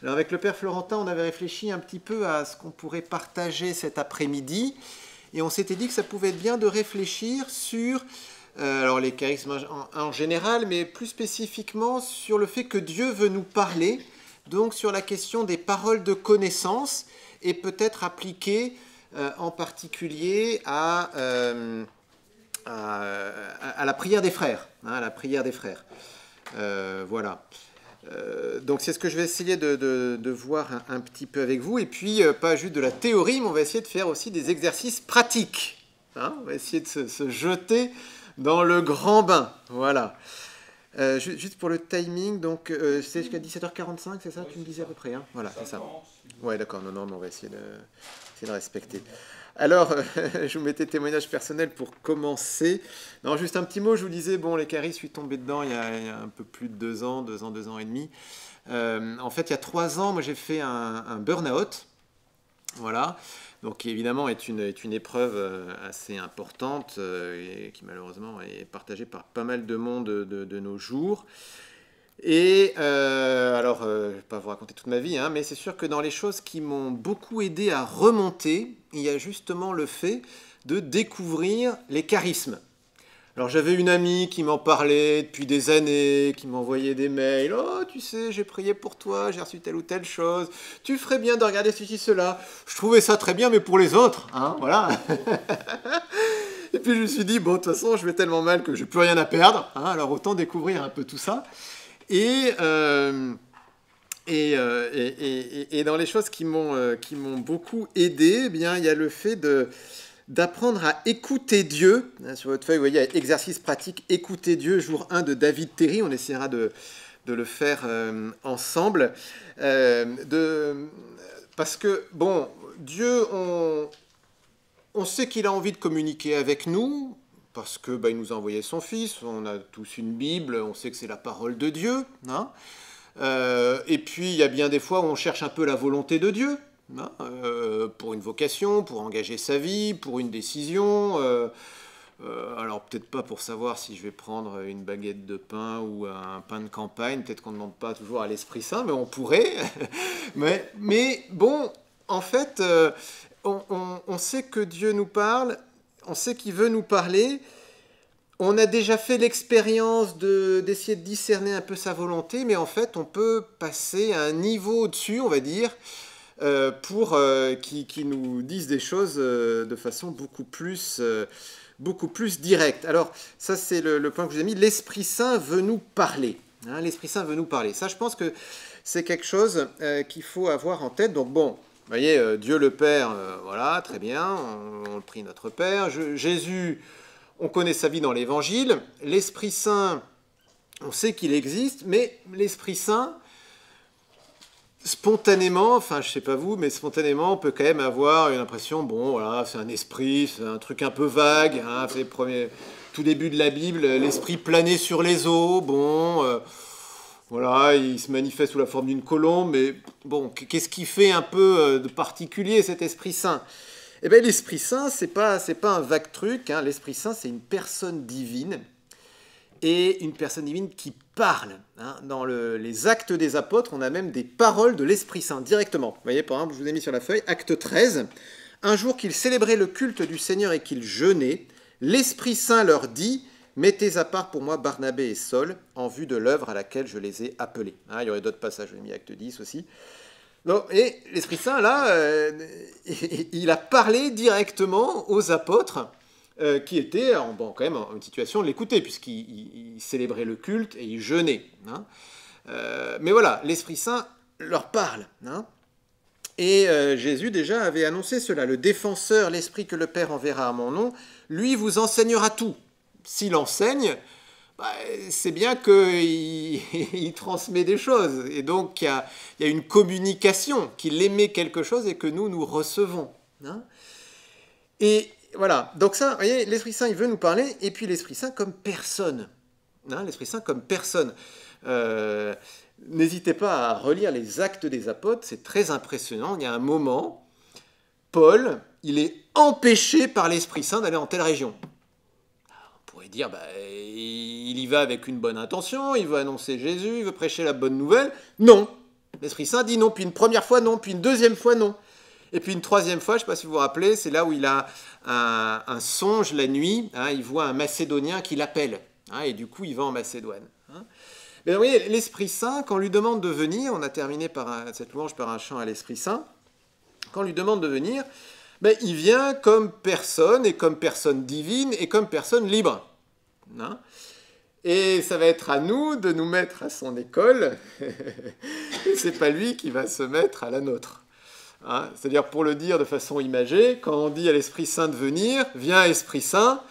Alors avec le Père Florentin, on avait réfléchi un petit peu à ce qu'on pourrait partager cet après-midi, et on s'était dit que ça pouvait être bien de réfléchir sur alors les charismes en général, mais plus spécifiquement sur le fait que Dieu veut nous parler, donc sur la question des paroles de connaissance, et peut-être appliquer en particulier à la prière des frères, hein, à la prière des frères. Voilà. Donc c'est ce que je vais essayer de voir un petit peu avec vous, et puis pas juste de la théorie, mais on va essayer de faire aussi des exercices pratiques. Hein, on va essayer de se jeter dans le grand bain. Voilà. Juste pour le timing, donc c'est jusqu'à 17h45, c'est ça? Tu me disais à peu près, hein? Voilà, c'est ça. Ouais, d'accord, non, mais on va essayer de respecter. Alors, je vous mettais témoignage personnel pour commencer. Non, juste un petit mot, je vous disais, bon, les caries, je suis tombé dedans il y a un peu plus de 2 ans et demi. En fait, il y a 3 ans, moi j'ai fait un burn-out. Voilà. Donc, qui évidemment est une épreuve assez importante et qui malheureusement est partagée par pas mal de monde de nos jours. Et alors, je ne vais pas vous raconter toute ma vie, hein, mais c'est sûr que dans les choses qui m'ont beaucoup aidé à remonter, il y a justement le fait de découvrir les charismes. Alors j'avais une amie qui m'en parlait depuis des années, qui m'envoyait des mails. Oh, tu sais, j'ai prié pour toi, j'ai reçu telle ou telle chose. Tu ferais bien de regarder ceci, cela. Je trouvais ça très bien, mais pour les autres, hein, voilà. Et puis je me suis dit, bon, de toute façon, je vais tellement mal que je n'ai plus rien à perdre. Hein, alors autant découvrir un peu tout ça. Et, et dans les choses qui m'ont beaucoup aidé, eh bien, il y a le fait d'apprendre à écouter Dieu. Sur votre feuille, vous voyez, exercice pratique, écouter Dieu, jour 1 de David Terry. On essaiera de le faire ensemble. Parce que, bon, Dieu, on sait qu'il a envie de communiquer avec nous, parce que il nous a envoyé son Fils, on a tous une Bible, on sait que c'est la parole de Dieu. Hein. Et puis, il y a bien des fois où on cherche un peu la volonté de Dieu. Hein, pour une vocation, pour engager sa vie, pour une décision. Alors peut-être pas pour savoir si je vais prendre une baguette de pain ou un pain de campagne, peut-être qu'on ne demande pas toujours à l'Esprit Saint, mais on pourrait. mais bon, en fait, on sait que Dieu nous parle, on sait qu'il veut nous parler. On a déjà fait l'expérience d'essayer de discerner un peu sa volonté, mais en fait, on peut passer à un niveau au-dessus, on va dire, pour qui nous disent des choses de façon beaucoup plus directe. Alors, ça, c'est le point que je vous ai mis. L'Esprit Saint veut nous parler. Hein, l'Esprit Saint veut nous parler. Ça, je pense que c'est quelque chose qu'il faut avoir en tête. Donc, bon, vous voyez, Dieu le Père, voilà, très bien, on le prie notre Père. Jésus, on connaît sa vie dans l'Évangile. L'Esprit Saint, on sait qu'il existe, mais l'Esprit Saint, spontanément, enfin je sais pas vous, mais spontanément on peut quand même avoir une impression, bon voilà, c'est un esprit, c'est un truc un peu vague, hein, c'est le premier, tout début de la Bible, l'esprit planait sur les eaux, bon, voilà, il se manifeste sous la forme d'une colombe, mais bon, qu'est-ce qui fait un peu de particulier cet Esprit Saint? Eh bien l'Esprit Saint, c'est pas un vague truc, hein, l'Esprit Saint c'est une personne divine, et une personne divine qui parle. Hein. Dans les actes des apôtres, on a même des paroles de l'Esprit Saint directement. Vous voyez, par exemple, je vous ai mis sur la feuille, acte 13. Un jour qu'ils célébraient le culte du Seigneur et qu'ils jeûnaient, l'Esprit Saint leur dit, mettez à part pour moi Barnabé et Saul en vue de l'œuvre à laquelle je les ai appelés. Hein, il y aurait d'autres passages, j'ai mis acte 10 aussi. Donc, et l'Esprit Saint, là, il a parlé directement aux apôtres qui étaient quand même en une situation de l'écouter, puisqu'ils célébraient le culte et ils jeûnaient. Hein. Mais voilà, l'Esprit Saint leur parle. Hein. Et Jésus déjà avait annoncé cela. Le défenseur, l'Esprit que le Père enverra à mon nom, lui vous enseignera tout. S'il enseigne, c'est bien qu'il transmet des choses. Et donc, il y a une communication, qu'il émet quelque chose et que nous recevons. Hein. Et voilà, donc ça, vous voyez, l'Esprit Saint, il veut nous parler, et puis l'Esprit Saint comme personne. Hein, l'Esprit Saint comme personne. N'hésitez pas à relire les Actes des Apôtres, c'est très impressionnant. Il y a un moment, Paul, il est empêché par l'Esprit Saint d'aller en telle région. On pourrait dire, il y va avec une bonne intention, il veut annoncer Jésus, il veut prêcher la bonne nouvelle. Non, L'Esprit Saint dit non, puis une première fois non, puis une deuxième fois non. Et puis une troisième fois, je ne sais pas si vous vous rappelez, c'est là où il a un songe la nuit, hein, il voit un Macédonien qui l'appelle, hein, et du coup il va en Macédoine. Hein. Mais vous voyez, l'Esprit Saint, quand on lui demande de venir, on a terminé cette louange par un chant à l'Esprit Saint, quand on lui demande de venir, ben, il vient comme personne, et comme personne divine, et comme personne libre. Hein. Et ça va être à nous de nous mettre à son école, et c'est pas lui qui va se mettre à la nôtre. Hein, c'est-à-dire, pour le dire de façon imagée, quand on dit à l'Esprit Saint de venir, viens Esprit Saint,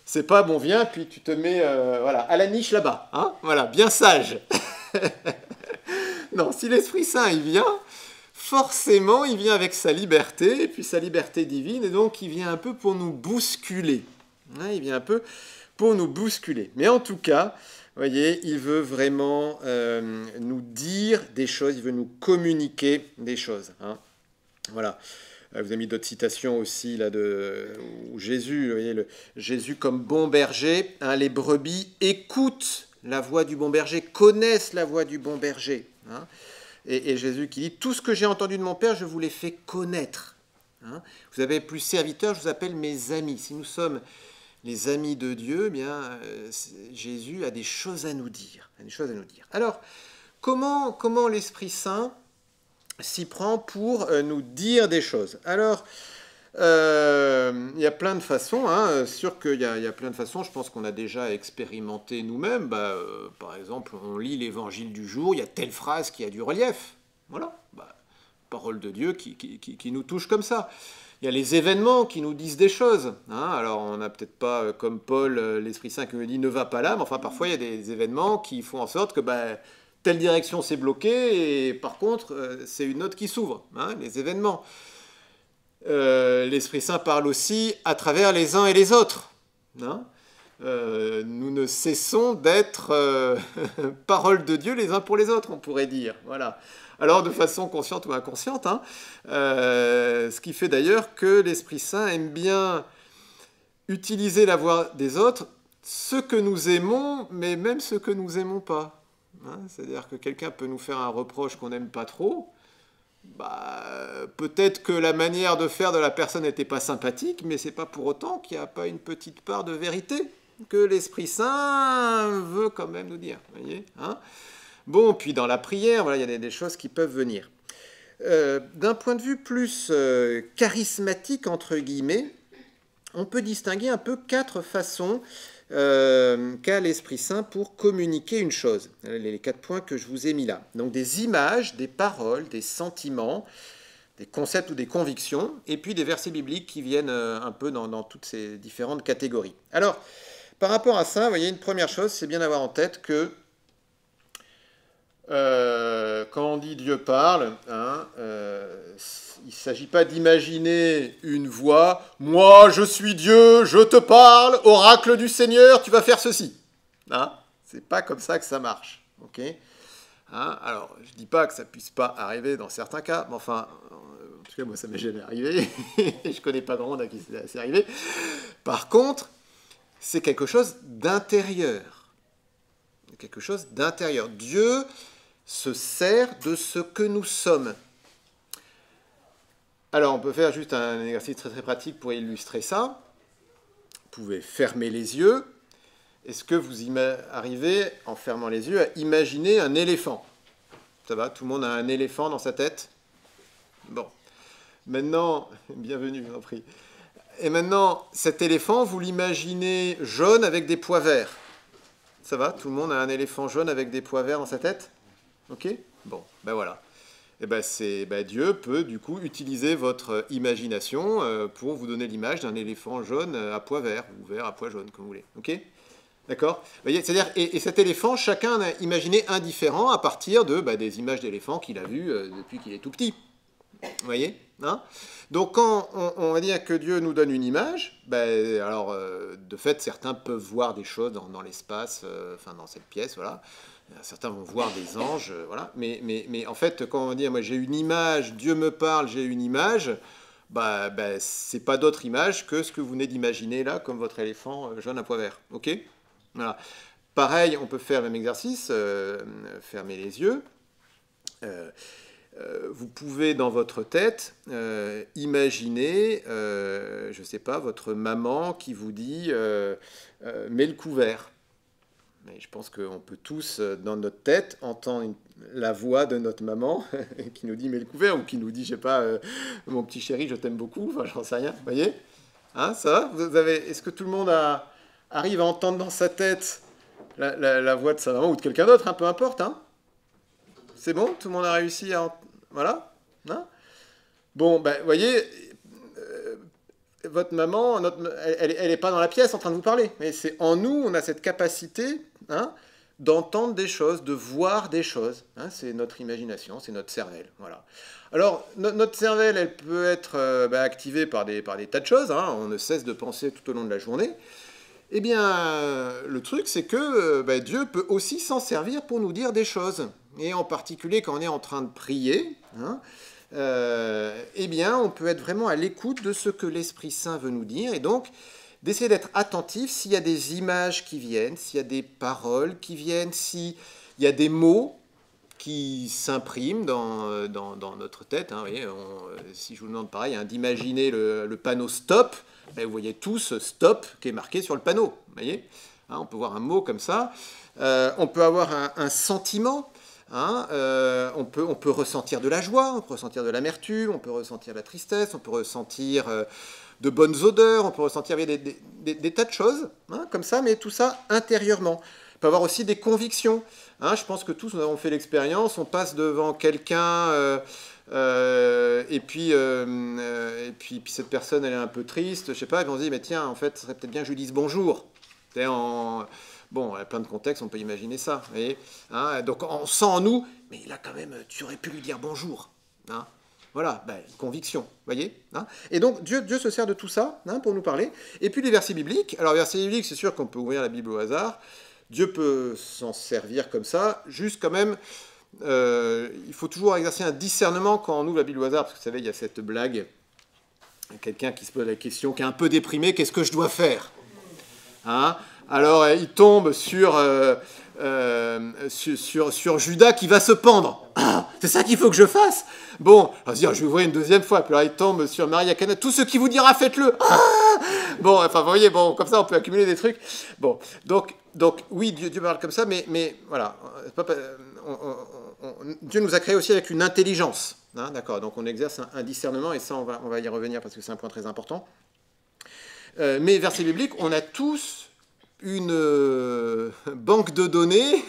c'est pas bon, viens, puis tu te mets voilà, à la niche là-bas, hein, voilà, bien sage. Non, si l'Esprit Saint il vient, forcément il vient avec sa liberté, et puis sa liberté divine, et donc il vient un peu pour nous bousculer. Hein, il vient un peu pour nous bousculer. Mais en tout cas, vous voyez, il veut vraiment nous dire des choses, il veut nous communiquer des choses. Hein. Voilà. Vous avez mis d'autres citations aussi là où Jésus, vous voyez, Jésus comme bon berger, hein, les brebis écoutent la voix du bon berger, connaissent la voix du bon berger. Hein, et Jésus qui dit, tout ce que j'ai entendu de mon Père, je vous l'ai fait connaître. Hein, vous avez plus serviteurs, je vous appelle mes amis. Si nous sommes les amis de Dieu, eh bien, Jésus a des choses à nous dire. Alors, comment l'Esprit Saint s'y prend pour nous dire des choses. Alors, il y a plein de façons, hein, sûr qu'il y a plein de façons, je pense qu'on a déjà expérimenté nous-mêmes. Par exemple, on lit l'évangile du jour, il y a telle phrase qui a du relief. Voilà, parole de Dieu qui nous touche comme ça. Il y a les événements qui nous disent des choses. Hein. Alors, on n'a peut-être pas, comme Paul, l'Esprit Saint qui me dit « ne va pas là », mais enfin, parfois, il y a des événements qui font en sorte que telle direction s'est bloquée, et par contre, c'est une autre qui s'ouvre, hein, les événements. L'Esprit Saint parle aussi à travers les uns et les autres. Hein. Nous ne cessons d'être parole de Dieu les uns pour les autres, on pourrait dire. Voilà. Alors, de façon consciente ou inconsciente, hein, ce qui fait d'ailleurs que l'Esprit Saint aime bien utiliser la voix des autres, ceux que nous aimons, mais même ceux que nous n'aimons pas. Hein, c'est-à-dire que quelqu'un peut nous faire un reproche qu'on n'aime pas trop. Peut-être que la manière de faire de la personne n'était pas sympathique, mais c'est pas pour autant qu'il n'y a pas une petite part de vérité que l'Esprit Saint veut quand même nous dire. Voyez, hein. Bon, puis dans la prière, voilà, il y a des choses qui peuvent venir. D'un point de vue plus charismatique, entre guillemets, on peut distinguer un peu 4 façons qu'a l'Esprit Saint pour communiquer une chose. Les 4 points que je vous ai mis là. Donc des images, des paroles, des sentiments, des concepts ou des convictions, et puis des versets bibliques qui viennent un peu dans toutes ces différentes catégories. Alors, par rapport à ça, vous voyez, une première chose, c'est bien d'avoir en tête que quand on dit Dieu parle, hein, il ne s'agit pas d'imaginer une voix « Moi, je suis Dieu, je te parle, oracle du Seigneur, tu vas faire ceci. Hein » C'est pas comme ça que ça marche. Okay, hein, alors, je ne dis pas que ça ne puisse pas arriver dans certains cas, mais enfin, en tout cas, moi, ça m'est jamais arrivé. Je ne connais pas grand monde à qui c'est arrivé. Par contre, c'est quelque chose d'intérieur. Quelque chose d'intérieur. Dieu se sert de ce que nous sommes. Alors, on peut faire juste un exercice très très pratique pour illustrer ça. Vous pouvez fermer les yeux. Est-ce que vous arrivez, en fermant les yeux, à imaginer un éléphant? Ça va? Tout le monde a un éléphant dans sa tête? Bon. Maintenant, bienvenue, je vous en prie. Et maintenant, cet éléphant, vous l'imaginez jaune avec des pois verts. Ça va? Tout le monde a un éléphant jaune avec des pois verts dans sa tête? Ok? Bon, voilà. Et Dieu peut du coup utiliser votre imagination pour vous donner l'image d'un éléphant jaune à pois vert, ou vert à pois jaune, comme vous voulez. Ok? D'accord? C'est-à-dire, et cet éléphant, chacun a imaginé un différent à partir des images d'éléphants qu'il a vues depuis qu'il est tout petit. Vous voyez? Hein? Donc quand on va dire que Dieu nous donne une image, de fait, certains peuvent voir des choses dans l'espace, dans cette pièce, voilà. Certains vont voir des anges, voilà. Mais en fait, quand on dit, moi j'ai une image, Dieu me parle, j'ai une image, c'est pas d'autre image que ce que vous venez d'imaginer là, comme votre éléphant jaune à pois vert. Ok? Voilà. Pareil, on peut faire le même exercice, fermer les yeux. Vous pouvez dans votre tête imaginer, je ne sais pas, votre maman qui vous dit mets le couvert. Mais je pense qu'on peut tous, dans notre tête, entendre la voix de notre maman qui nous dit mets le couvert, ou qui nous dit, je sais pas, mon petit chéri, je t'aime beaucoup, enfin j'en sais rien, vous voyez, hein, ça va. Est-ce que tout le monde arrive à entendre dans sa tête la voix de sa maman ou de quelqu'un d'autre, hein, peu importe, hein? C'est bon, tout le monde a réussi à... Voilà, hein? Bon, ben, vous voyez, votre maman, elle n'est pas dans la pièce en train de vous parler. Mais c'est en nous, on a cette capacité, hein, d'entendre des choses, de voir des choses. Hein, c'est notre imagination, c'est notre cervelle. Voilà. Alors, notre cervelle, elle peut être activée par des tas de choses. Hein, on ne cesse de penser tout au long de la journée. Eh bien, le truc, c'est que Dieu peut aussi s'en servir pour nous dire des choses. Et en particulier, quand on est en train de prier, hein, eh bien, on peut être vraiment à l'écoute de ce que l'Esprit Saint veut nous dire, et donc d'essayer d'être attentif s'il y a des images qui viennent, s'il y a des paroles qui viennent, s'il y a des mots qui s'impriment dans notre tête. Hein, vous voyez, si je vous demande pareil, hein, d'imaginer le panneau stop, ben, vous voyez tous stop qui est marqué sur le panneau. Vous voyez, hein, on peut voir un mot comme ça. On peut avoir un sentiment. Hein, on peut ressentir de la joie, on peut ressentir de l'amertume, on peut ressentir de la tristesse, on peut ressentir de bonnes odeurs, on peut ressentir des tas de choses, hein, comme ça, mais tout ça intérieurement. On peut avoir aussi des convictions. Hein, je pense que tous nous avons fait l'expérience, on passe devant quelqu'un et puis cette personne elle est un peu triste, je sais pas, et on se dit mais tiens, en fait, ce serait peut-être bien que je lui dise bonjour. Bon, il y a plein de contextes, on peut imaginer ça. Vous voyez, hein, donc on sent en nous, mais là quand même, tu aurais pu lui dire bonjour. Hein, voilà, conviction, vous voyez, hein. Et donc Dieu se sert de tout ça, hein, pour nous parler. Et puis les versets bibliques. Alors les versets bibliques, c'est sûr qu'on peut ouvrir la Bible au hasard. Dieu peut s'en servir comme ça, juste quand même, il faut toujours exercer un discernement quand on ouvre la Bible au hasard, parce que vous savez, il y a cette blague, quelqu'un qui se pose la question, qui est un peu déprimé, qu'est-ce que je dois faire, hein? Alors il tombe sur Judas qui va se pendre. Ah, c'est ça qu'il faut que je fasse. Bon, alors, je vais ouvrir une deuxième fois. Puis alors il tombe sur Maria Cana. Tout ce qui vous dira, faites-le. Ah, bon, enfin vous voyez, bon, comme ça on peut accumuler des trucs. Bon, donc oui, Dieu parle comme ça, mais voilà, Dieu nous a créés aussi avec une intelligence. Hein, d'accord, donc on exerce un discernement, et ça on va y revenir parce que c'est un point très important. Mais versets bibliques, on a tous une banque de données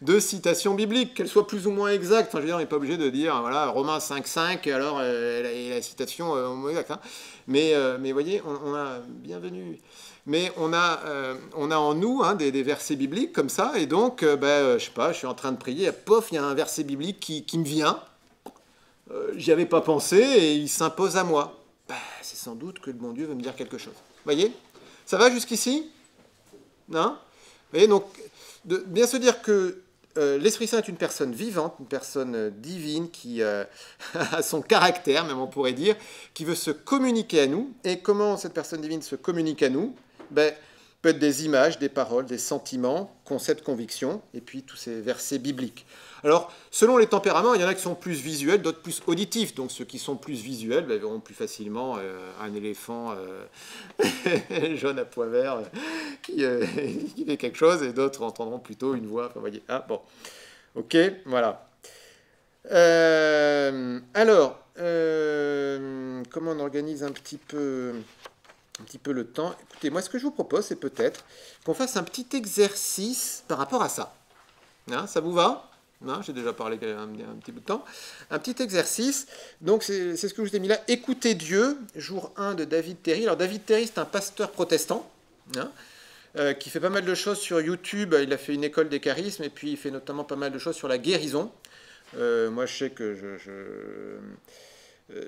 de citations bibliques, qu'elles soient plus ou moins exactes. Enfin, je veux dire, on n'est pas obligé de dire, voilà, Romains 5,5, alors la citation exacte. Hein. Mais vous voyez, on a bienvenue. Mais on a en nous, hein, des versets bibliques comme ça, et donc, je sais pas, je suis en train de prier, et pof, il y a un verset biblique qui me vient. J'y avais pas pensé, et il s'impose à moi. C'est sans doute que le bon Dieu veut me dire quelque chose. Vous voyez? Ça va jusqu'ici? Hein? Vous voyez, donc, de bien se dire que l'Esprit Saint est une personne vivante, une personne divine qui a son caractère, même on pourrait dire, qui veut se communiquer à nous. Et comment cette personne divine se communique à nous? Peut être des images, des paroles, des sentiments, concepts, convictions, et puis tous ces versets bibliques. Alors, selon les tempéraments, il y en a qui sont plus visuels, d'autres plus auditifs. Donc, ceux qui sont plus visuels verront plus facilement un éléphant jaune à pois vert qui fait quelque chose, et d'autres entendront plutôt une voix. Enfin, vous voyez. Ah, bon. Ok, voilà. Alors, comment on organise un petit peu le temps? Écoutez, moi, ce que je vous propose, c'est peut-être qu'on fasse un petit exercice par rapport à ça. Hein, ça vous va? Hein, j'ai déjà parlé un petit bout de temps. Un petit exercice. Donc, c'est ce que je vous ai mis là. Écoutez Dieu, jour 1 de David Terry. Alors, David Terry, c'est un pasteur protestant, hein, qui fait pas mal de choses sur YouTube. Il a fait une école des charismes, et puis il fait notamment pas mal de choses sur la guérison. Moi, je sais que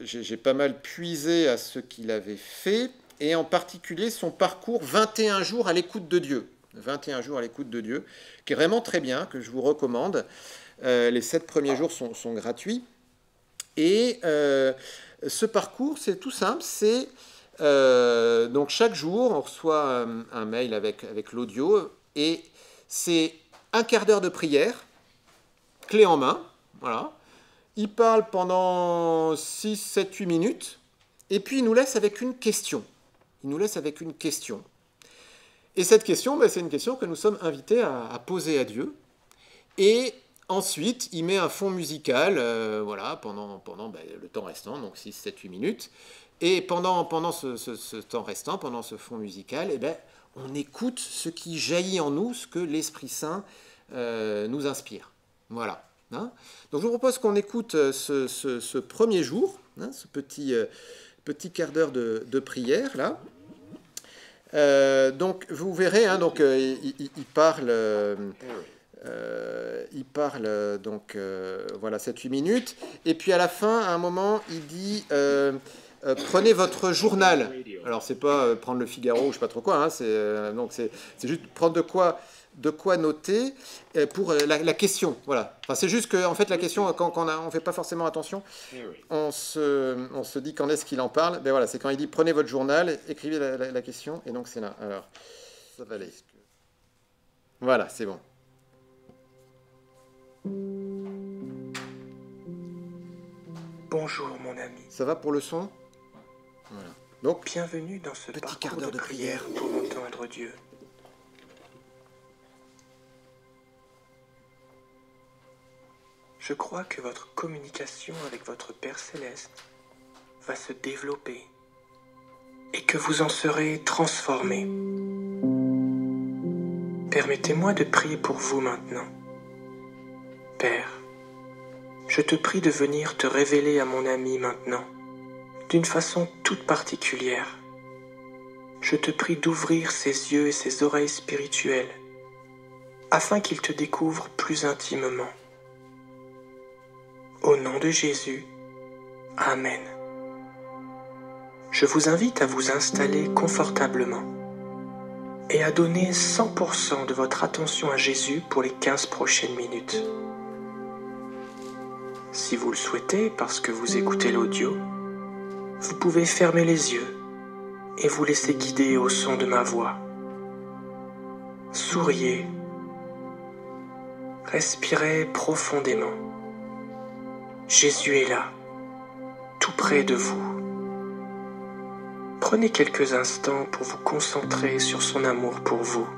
j'ai pas mal puisé à ce qu'il avait fait, et en particulier son parcours 21 jours à l'écoute de Dieu. 21 jours à l'écoute de Dieu, qui est vraiment très bien, que je vous recommande. Les 7 premiers jours sont gratuits. Et ce parcours, c'est tout simple. C'est donc chaque jour, on reçoit un mail avec l'audio, et c'est un quart d'heure de prière, clé en main, voilà, Il parle pendant 6, 7, 8 minutes, et puis il nous laisse avec une question. Il nous laisse avec une question. Et cette question, c'est une question que nous sommes invités à poser à Dieu. Et ensuite, il met un fond musical, voilà, pendant le temps restant, donc 6, 7, 8 minutes. Et pendant ce temps restant, pendant ce fond musical, on écoute ce qui jaillit en nous, ce que l'Esprit Saint nous inspire. Voilà. Hein. Donc je vous propose qu'on écoute ce premier jour, hein, ce petit quart d'heure de prière, là. Donc vous verrez, hein, donc, il parle... donc voilà 7-8 minutes et puis à la fin à un moment il dit prenez votre journal. Alors c'est pas prendre le Figaro ou je sais pas trop quoi, hein, c'est juste prendre de quoi noter pour la question, voilà. Enfin, c'est juste que en fait la question quand on fait pas forcément attention, on se dit quand est-ce qu'il en parle. Ben voilà, c'est quand il dit prenez votre journal, écrivez la question et donc c'est là. Alors ça va aller. Voilà, c'est bon. Bonjour mon ami. Ça va pour le son? Voilà. Donc, bienvenue dans ce petit quart d'heure de prière pour entendre Dieu. Je crois que votre communication avec votre Père Céleste va se développer et que vous en serez transformé. Permettez-moi de prier pour vous maintenant. Père, je te prie de venir te révéler à mon ami maintenant, d'une façon toute particulière. Je te prie d'ouvrir ses yeux et ses oreilles spirituelles, afin qu'il te découvre plus intimement. Au nom de Jésus, Amen. Je vous invite à vous installer confortablement et à donner 100% de votre attention à Jésus pour les 15 prochaines minutes. Si vous le souhaitez, parce que vous écoutez l'audio, vous pouvez fermer les yeux et vous laisser guider au son de ma voix. Souriez. Respirez profondément. Jésus est là, tout près de vous. Prenez quelques instants pour vous concentrer sur son amour pour vous.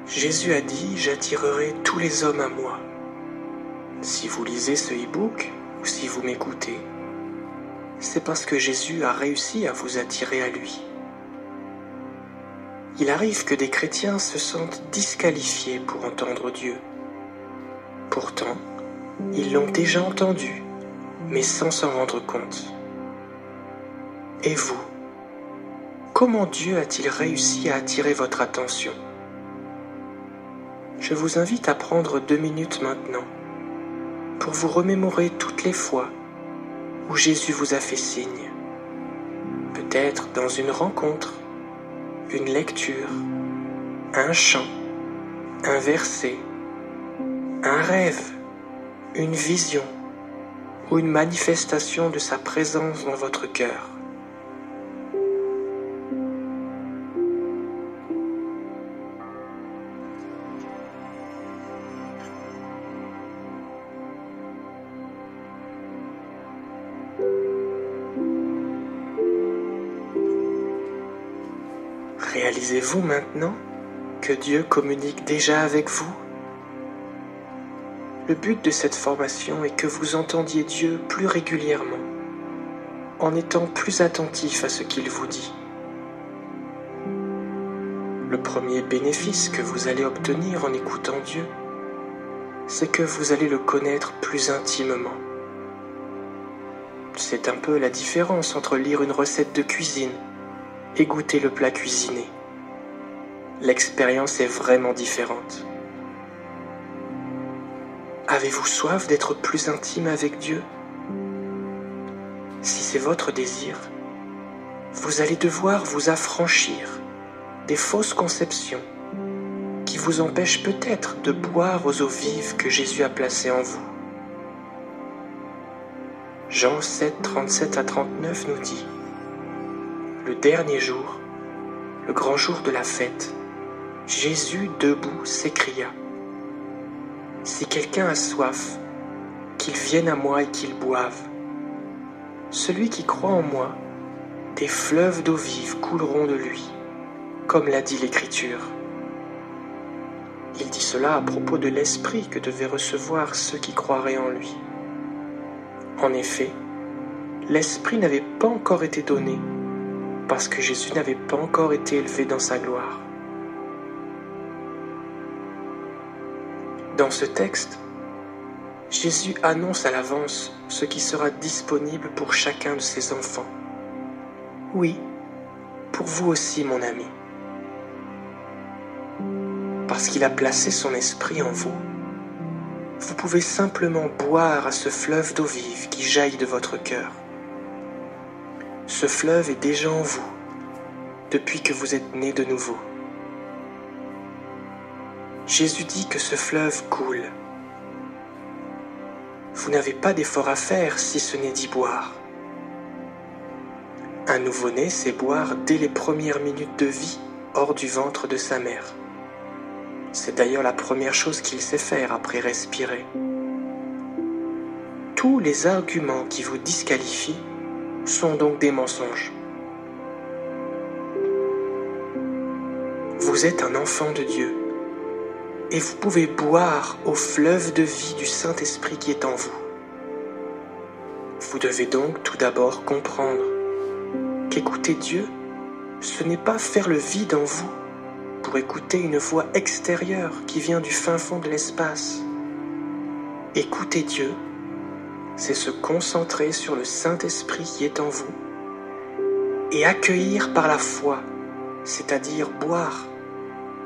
Jésus a dit « J'attirerai tous les hommes à moi ». Si vous lisez ce e-book ou si vous m'écoutez, c'est parce que Jésus a réussi à vous attirer à lui. Il arrive que des chrétiens se sentent disqualifiés pour entendre Dieu. Pourtant, ils l'ont déjà entendu, mais sans s'en rendre compte. Et vous, comment Dieu a-t-il réussi à attirer votre attention ? Je vous invite à prendre 2 minutes maintenant pour vous remémorer toutes les fois où Jésus vous a fait signe. Peut-être dans une rencontre, une lecture, un chant, un verset, un rêve, une vision ou une manifestation de sa présence dans votre cœur. Réalisez-vous maintenant que Dieu communique déjà avec vous? Le but de cette formation est que vous entendiez Dieu plus régulièrement, en étant plus attentif à ce qu'il vous dit. Le premier bénéfice que vous allez obtenir en écoutant Dieu, c'est que vous allez le connaître plus intimement. C'est un peu la différence entre lire une recette de cuisine et goûter le plat cuisiné. L'expérience est vraiment différente. Avez-vous soif d'être plus intime avec Dieu? Si c'est votre désir, vous allez devoir vous affranchir des fausses conceptions qui vous empêchent peut-être de boire aux eaux vives que Jésus a placées en vous. Jean 7, 37 à 39 nous dit: Le dernier jour, le grand jour de la fête, Jésus debout s'écria: Si quelqu'un a soif, qu'il vienne à moi et qu'il boive. Celui qui croit en moi, des fleuves d'eau vive couleront de lui, comme l'a dit l'Écriture. Il dit cela à propos de l'Esprit que devaient recevoir ceux qui croiraient en lui. En effet, l'Esprit n'avait pas encore été donné, parce que Jésus n'avait pas encore été élevé dans sa gloire. Dans ce texte, Jésus annonce à l'avance ce qui sera disponible pour chacun de ses enfants. Oui, pour vous aussi, mon ami. Parce qu'il a placé son esprit en vous, vous pouvez simplement boire à ce fleuve d'eau vive qui jaillit de votre cœur. Ce fleuve est déjà en vous, depuis que vous êtes né de nouveau. Jésus dit que ce fleuve coule. Vous n'avez pas d'effort à faire si ce n'est d'y boire. Un nouveau-né sait boire dès les premières minutes de vie hors du ventre de sa mère. C'est d'ailleurs la première chose qu'il sait faire après respirer. Tous les arguments qui vous disqualifient sont donc des mensonges. Vous êtes un enfant de Dieu et vous pouvez boire au fleuve de vie du Saint-Esprit qui est en vous. Vous devez donc tout d'abord comprendre qu'écouter Dieu, ce n'est pas faire le vide en vous pour écouter une voix extérieure qui vient du fin fond de l'espace. Écouter Dieu, c'est se concentrer sur le Saint-Esprit qui est en vous et accueillir par la foi, c'est-à-dire boire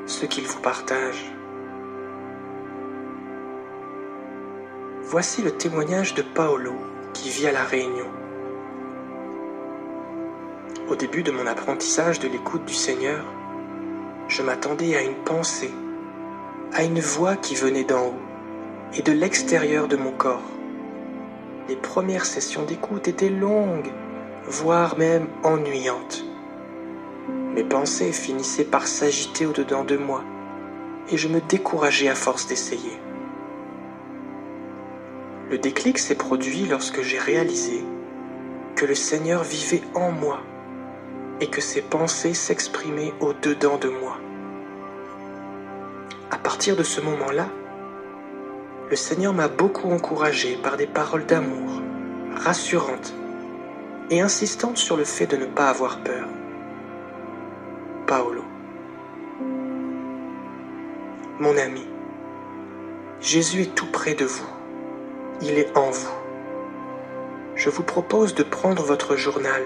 ce qu'il vous partage. Voici le témoignage de Paolo qui vit à La Réunion. Au début de mon apprentissage de l'écoute du Seigneur, je m'attendais à une pensée, à une voix qui venait d'en haut et de l'extérieur de mon corps. Les premières sessions d'écoute étaient longues, voire même ennuyantes. Mes pensées finissaient par s'agiter au-dedans de moi et je me décourageais à force d'essayer. Le déclic s'est produit lorsque j'ai réalisé que le Seigneur vivait en moi et que ses pensées s'exprimaient au-dedans de moi. À partir de ce moment-là, le Seigneur m'a beaucoup encouragé par des paroles d'amour, rassurantes et insistantes sur le fait de ne pas avoir peur. Paolo. Mon ami, Jésus est tout près de vous. Il est en vous. Je vous propose de prendre votre journal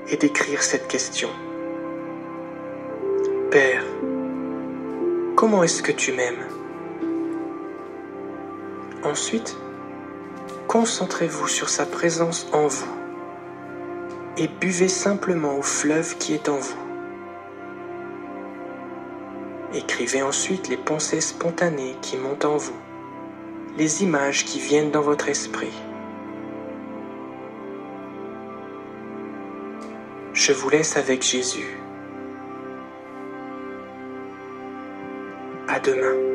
et d'écrire cette question. Père, comment est-ce que tu m'aimes? Ensuite, concentrez-vous sur sa présence en vous et buvez simplement au fleuve qui est en vous. Écrivez ensuite les pensées spontanées qui montent en vous, les images qui viennent dans votre esprit. Je vous laisse avec Jésus. À demain.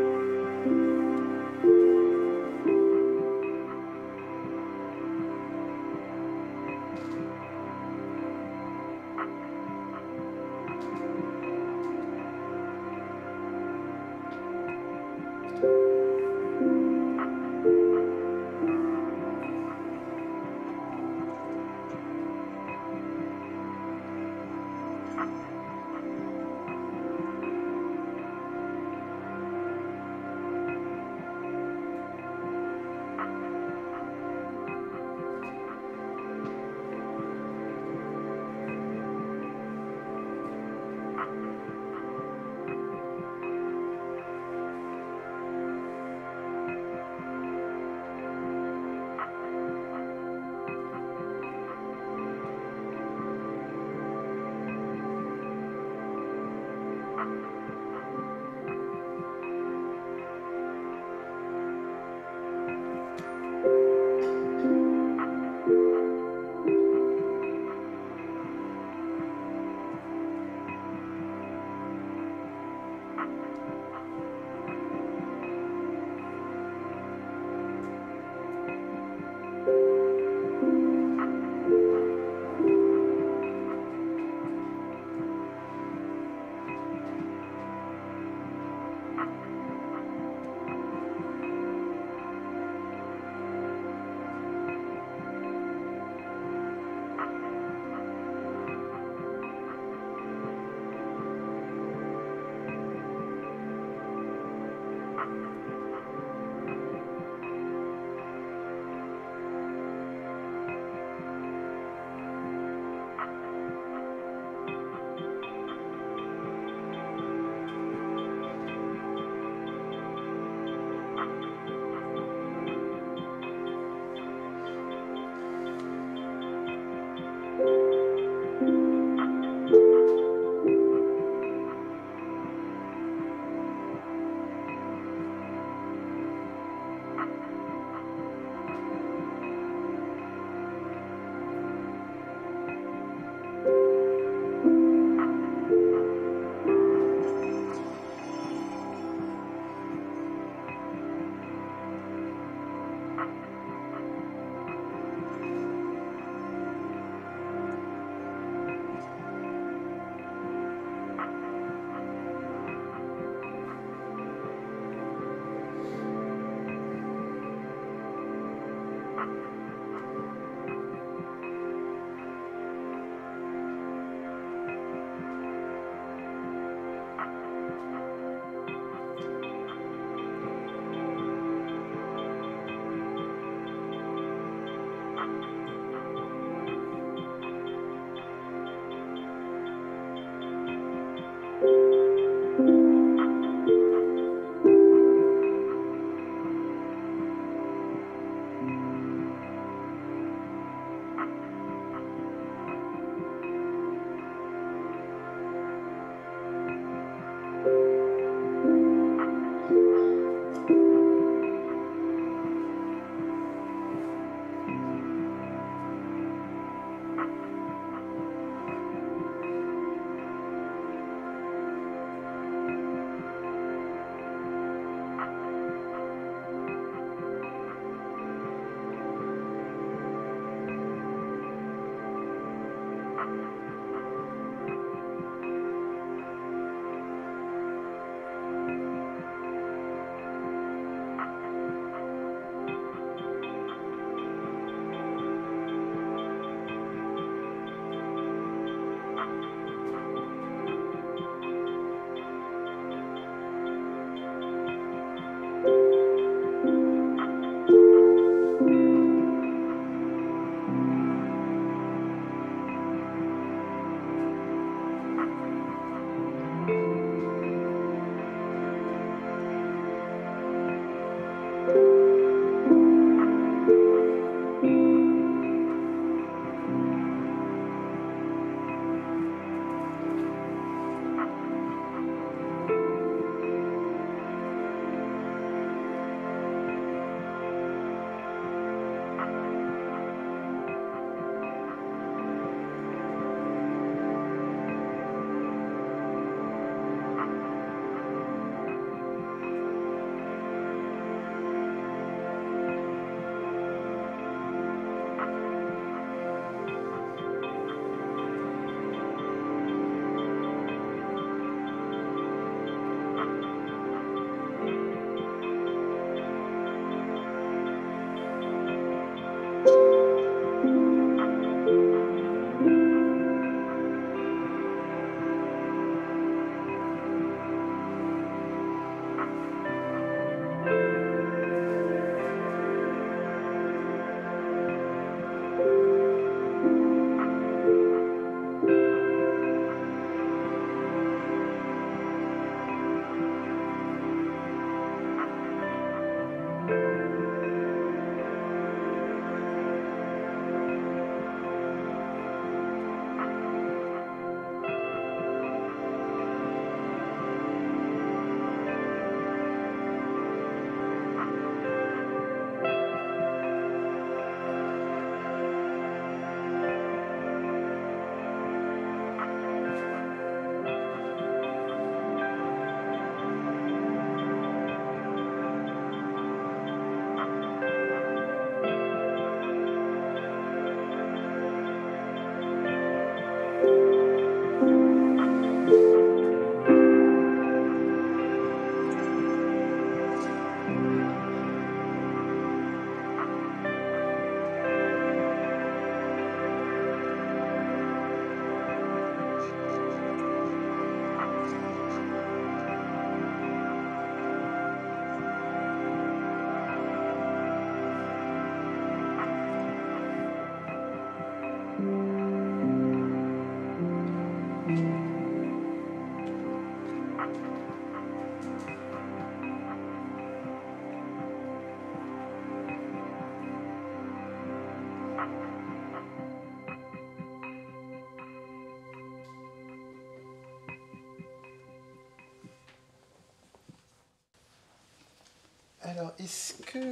Alors, est-ce que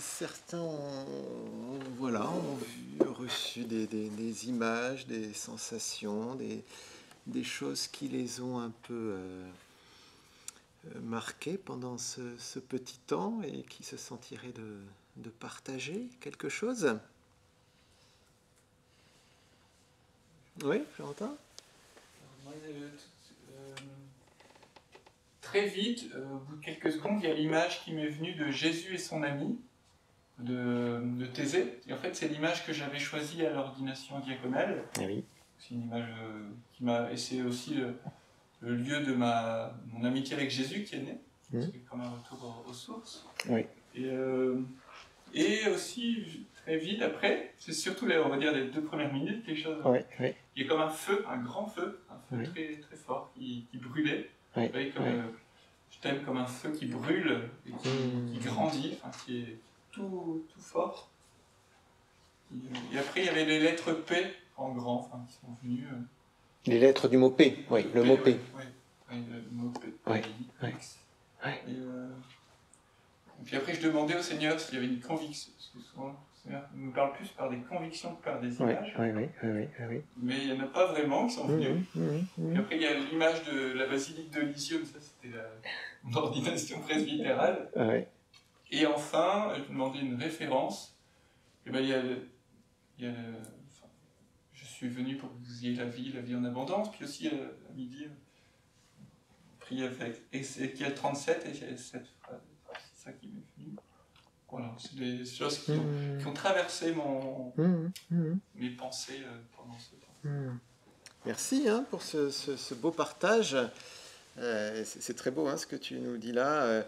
certains ont reçu des images, des sensations, des choses qui les ont un peu marquées pendant ce petit temps et qui se sentiraient de partager quelque chose? Oui, j'entends. Très vite, au bout de quelques secondes, il y a l'image qui m'est venue de Jésus et son ami, de Thésée. Et en fait, c'est l'image que j'avais choisie à l'ordination diaconale. Ah oui. C'est une image qui m'a... Et c'est aussi le lieu de mon amitié avec Jésus qui est né. C'est comme un retour aux sources. Oui. Et aussi, très vite après, c'est surtout, on va dire, les 2 premières minutes, quelque chose... Oui, oui. Il y a comme un feu, un grand feu, très, très fort, qui brûlait. Oui, vous voyez, je t'aime comme un feu qui brûle et qui grandit, qui est tout fort. Et après, il y avait les lettres P en grand, qui sont venues. Les lettres du mot P, oui, le mot P. Oui, le mot P. Oui, oui. Et puis après, je demandais au Seigneur s'il y avait une conviction, parce que souvent, le Seigneur nous parle plus par des convictions que par des images. Oui. Mais il n'y en a pas vraiment qui sont venus. Et après, il y a l'image de la basilique de Lysium, ça c'était mon ordination presbytérale. Oui. Et enfin, je demandais une référence. Et ben, il y a suis venu pour que vous ayez la vie en abondance. Puis aussi, à midi, on prie avec Ézéchiel 37, et j'ai cette phrase, c'est ça qui m'est venu. Voilà, c'est des choses qui ont traversé mes pensées pendant ce temps. Merci pour ce beau partage. C'est très beau ce que tu nous dis là.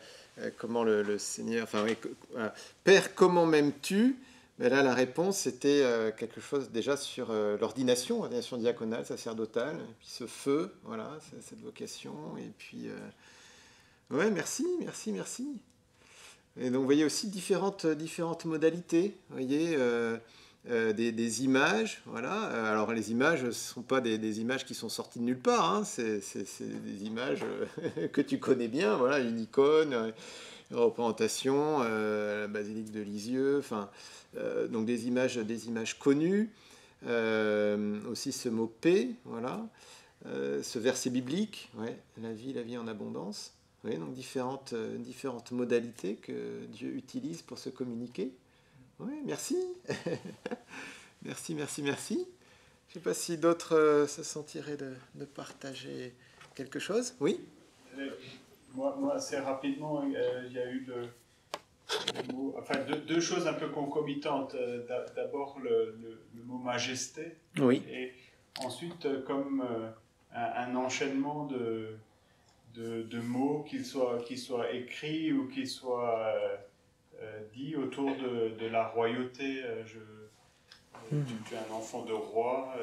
Comment le Seigneur... Enfin, oui, voilà. Père, comment m'aimes-tu? Mais là, la réponse, c'était quelque chose déjà sur l'ordination diaconale, sacerdotale, et puis ce feu, voilà, cette vocation. Et puis, ouais, merci. Et donc, vous voyez aussi différentes modalités. Vous voyez, des images, voilà. Alors, les images ne sont pas des images qui sont sorties de nulle part. C'est des images que tu connais bien. Voilà, une icône, une représentation, la basilique de Lisieux. Enfin, donc des images connues. Aussi ce mot paix, voilà. Ce verset biblique, ouais, la vie en abondance. Oui, donc différentes modalités que Dieu utilise pour se communiquer. Oui, merci. merci. Je ne sais pas si d'autres se sentiraient de partager quelque chose. Oui. Moi, assez rapidement, il y a eu deux choses un peu concomitantes. D'abord, le mot majesté. Oui. Et ensuite, comme un enchaînement de mots, qu'ils soient écrits ou qu'ils soient dits autour de la royauté. Tu es un enfant de roi,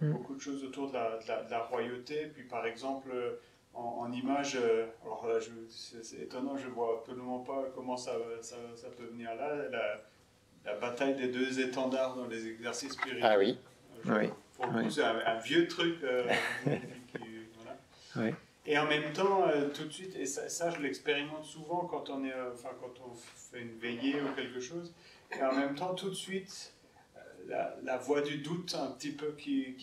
beaucoup de choses autour de la royauté. Puis par exemple, en image, alors là, c'est étonnant, je ne vois absolument pas comment ça peut venir là, la bataille des deux étendards dans les exercices spirituels. Ah oui. Oui. Pour le coup, c'est un vieux truc. Voilà. Oui. Et en même temps, tout de suite, et ça je l'expérimente souvent quand on fait une veillée ou quelque chose, et en même temps, tout de suite, la voix du doute un petit peu qui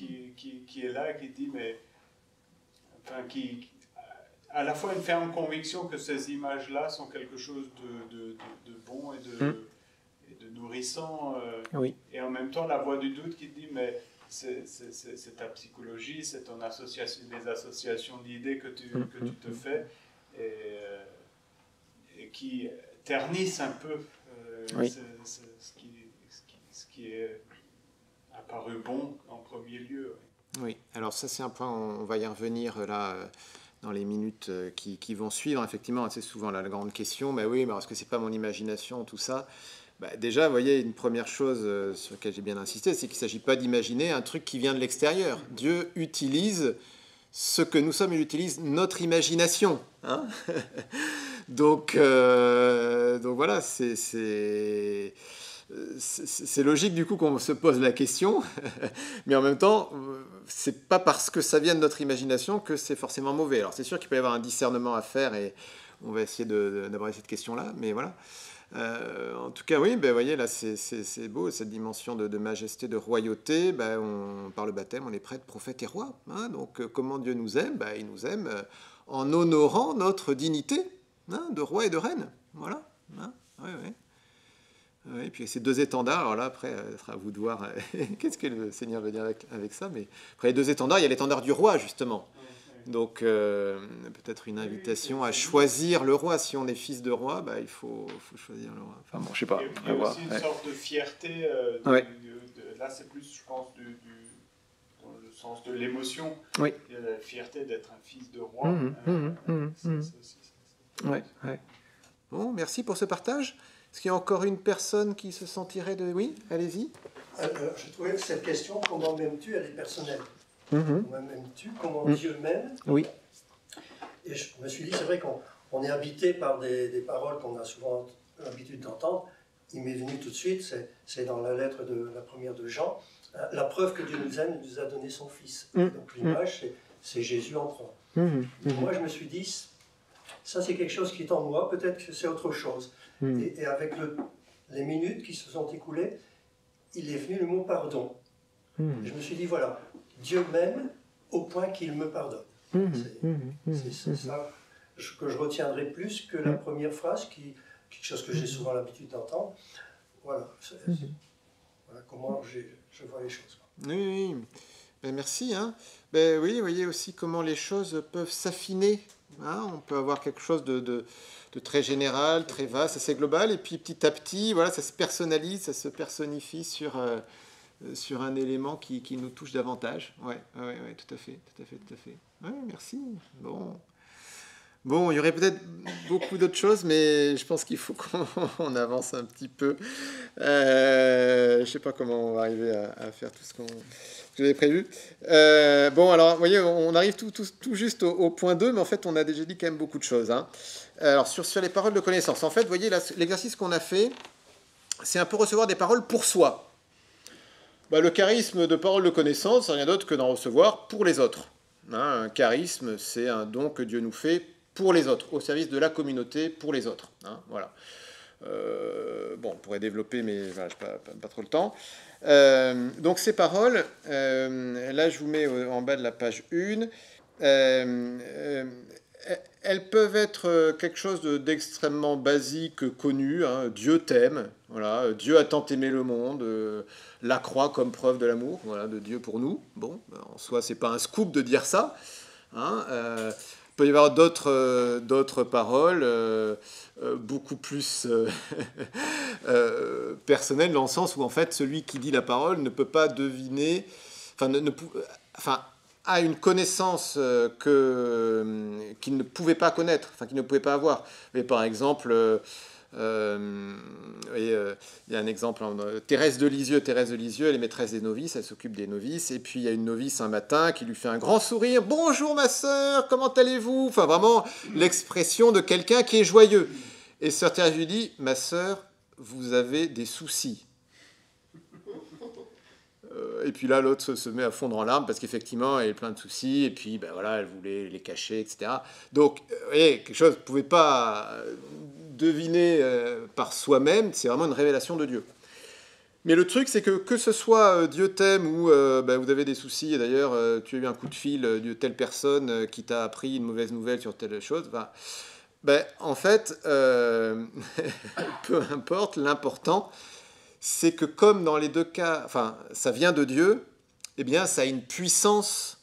est là, qui dit, mais, qui à la fois une ferme conviction que ces images-là sont quelque chose de bon et de nourrissant, oui. Et en même temps, la voix du doute qui dit, mais c'est ta psychologie, c'est ton association, les associations d'idées que tu te fais, et qui ternissent un peu oui. ce qui est apparu bon en premier lieu. Oui, alors ça c'est un point, on va y revenir là dans les minutes qui vont suivre. Effectivement, c'est souvent la grande question, mais oui, mais est-ce que c'est pas mon imagination, tout ça? Déjà, vous voyez, une première chose sur laquelle j'ai bien insisté, c'est qu'il ne s'agit pas d'imaginer un truc qui vient de l'extérieur. Dieu utilise ce que nous sommes, il utilise notre imagination. Donc voilà, c'est logique du coup qu'on se pose la question, mais en même temps, c'est pas parce que ça vient de notre imagination que c'est forcément mauvais. Alors c'est sûr qu'il peut y avoir un discernement à faire et on va essayer d'aborder cette question-là, mais voilà. En tout cas, oui, vous voyez, là, c'est beau, cette dimension de majesté, de royauté. Par le baptême, on est prêtre, prophète et roi. Donc, comment Dieu nous aime? Il nous aime en honorant notre dignité de roi et de reine. Voilà. Et puis, ces deux étendards, alors là, après, ce sera à vous de voir qu'est-ce que le Seigneur veut dire avec ça. Mais après les deux étendards, il y a l'étendard du roi, justement. Donc, peut-être une invitation à choisir le roi. Si on est fils de roi, il faut choisir le roi. Enfin bon, je sais pas. Il y a aussi une sorte de fierté. Là, c'est plus, je pense, dans le sens de l'émotion. Oui. Il y a la fierté d'être un fils de roi. Bon, merci pour ce partage. Est-ce qu'il y a encore une personne qui se sentirait de... Oui, allez-y. Je trouvais que cette question, comment m'aimes-tu, elle est personnelle. Comment m'aimes-tu, comment Dieu m'aime. Oui. Et je me suis dit, c'est vrai qu'on est habité par des paroles qu'on a souvent l'habitude d'entendre. Il m'est venu tout de suite, c'est dans la lettre la première de Jean, la preuve que Dieu nous aime, il nous a donné son Fils. Donc l'image, c'est Jésus entrant. Moi, je me suis dit, ça c'est quelque chose qui est en moi, peut-être que c'est autre chose. Et avec les minutes qui se sont écoulées, il est venu le mot pardon. Et je me suis dit, voilà, Dieu m'aime au point qu'il me pardonne. C'est ça que je retiendrai plus que la première phrase, quelque chose que j'ai souvent l'habitude d'entendre. voilà, voilà comment je vois les choses. Oui, oui. Ben, merci. Hein. Ben, oui, vous voyez aussi comment les choses peuvent s'affiner. Hein. On peut avoir quelque chose de très général, très vaste, assez global, et puis petit à petit, voilà, ça se personnalise, ça se personnifie sur un élément qui nous touche davantage. Oui, ouais, ouais, tout à fait, tout à fait, tout à fait. Ouais, merci. Bon, il y aurait peut-être beaucoup d'autres choses, mais je pense qu'il faut qu'on avance un petit peu. Je ne sais pas comment on va arriver à faire tout ce que j'avais prévu. Bon, alors, vous voyez, on arrive tout juste au point 2, mais en fait, on a déjà dit quand même beaucoup de choses. Hein. Alors, sur les paroles de connaissance, en fait, vous voyez, l'exercice qu'on a fait, c'est un peu recevoir des paroles pour soi. Bah, le charisme de parole de connaissance, c'est rien d'autre que d'en recevoir pour les autres. Hein, un charisme, c'est un don que Dieu nous fait pour les autres, au service de la communauté, pour les autres. Hein, voilà. Bon, on pourrait développer, mais voilà, je n'ai pas trop le temps. Donc ces paroles, là je vous mets en bas de la page 1, elles peuvent être quelque chose d'extrêmement basique, connu. Hein. Dieu t'aime, voilà. Dieu a tant aimé le monde, la croix comme preuve de l'amour, voilà, de Dieu pour nous. Bon, en soi, c'est pas un scoop de dire ça. Hein. Il peut y avoir d'autres paroles beaucoup plus personnelles, dans le sens où en fait celui qui dit la parole ne peut pas deviner, enfin, a une connaissance qu'il ne pouvait pas connaître, enfin qu'il ne pouvait pas avoir. Mais par exemple, il y a un exemple, Thérèse de Lisieux, elle est maîtresse des novices, elle s'occupe des novices, et puis il y a une novice un matin qui lui fait un grand sourire, bonjour ma sœur, comment allez-vous? Enfin vraiment l'expression de quelqu'un qui est joyeux. Et sœur Thérèse lui dit, ma sœur, vous avez des soucis. Et puis là, l'autre se met à fondre en larmes parce qu'effectivement, elle a plein de soucis. Et puis, ben voilà, elle voulait les cacher, etc. Donc, vous voyez, quelque chose que vous ne pouvez pas deviner par soi-même. C'est vraiment une révélation de Dieu. Mais le truc, c'est que ce soit Dieu t'aime ou ben, vous avez des soucis, et d'ailleurs, tu as eu un coup de fil de telle personne qui t'a appris une mauvaise nouvelle sur telle chose, ben, en fait, peu importe, l'important, c'est que comme dans les deux cas, enfin, ça vient de Dieu, eh bien, ça a une puissance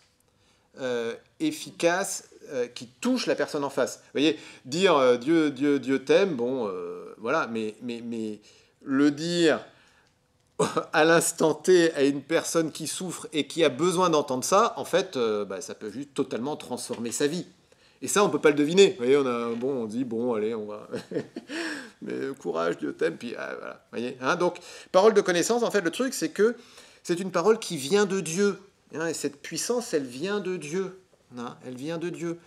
efficace qui touche la personne en face. Vous voyez, dire Dieu t'aime, bon, voilà, mais le dire à l'instant T à une personne qui souffre et qui a besoin d'entendre ça, en fait, bah, ça peut juste totalement transformer sa vie. Et ça, on ne peut pas le deviner. Vous voyez, on dit, bon, allez, on va... Mais courage, Dieu t'aime, puis voilà. Vous voyez, hein, donc, parole de connaissance, en fait, le truc, c'est que c'est une parole qui vient de Dieu. Hein, et cette puissance, elle vient de Dieu. Hein, elle vient de Dieu.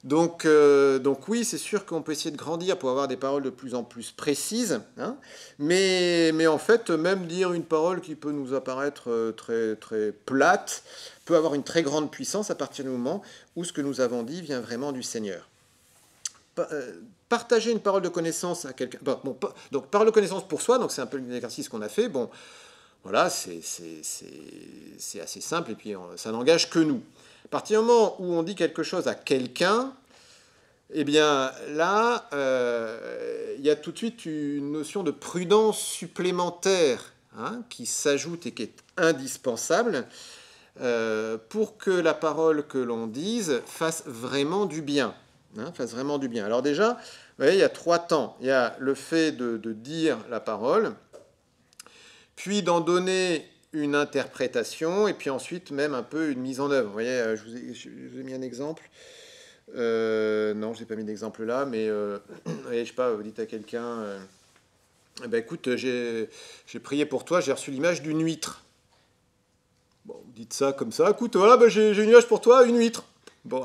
Donc oui, c'est sûr qu'on peut essayer de grandir pour avoir des paroles de plus en plus précises, hein, mais en fait, même dire une parole qui peut nous apparaître très, très plate peut avoir une très grande puissance à partir du moment où ce que nous avons dit vient vraiment du Seigneur. Partager une parole de connaissance à quelqu'un... donc, parole de connaissance pour soi, donc c'est un peu l'exercice qu'on a fait. Bon, voilà, c'est assez simple, et puis ça n'engage que nous. À partir du moment où on dit quelque chose à quelqu'un, eh bien là, il y a tout de suite une notion de prudence supplémentaire hein, qui s'ajoute et qui est indispensable pour que la parole que l'on dise fasse vraiment du bien. Hein, fasse vraiment du bien. Alors déjà, vous voyez, il y a 3 temps. Il y a le fait de dire la parole, puis d'en donner une interprétation, et puis ensuite même un peu une mise en œuvre. Vous voyez, je vous ai mis un exemple. Non, je n'ai pas mis d'exemple là, mais voyez, je sais pas, vous dites à quelqu'un, ben écoute, j'ai prié pour toi, j'ai reçu l'image d'une huître. Bon, vous dites ça comme ça, écoute, voilà, ben j'ai une image pour toi, une huître. Bon,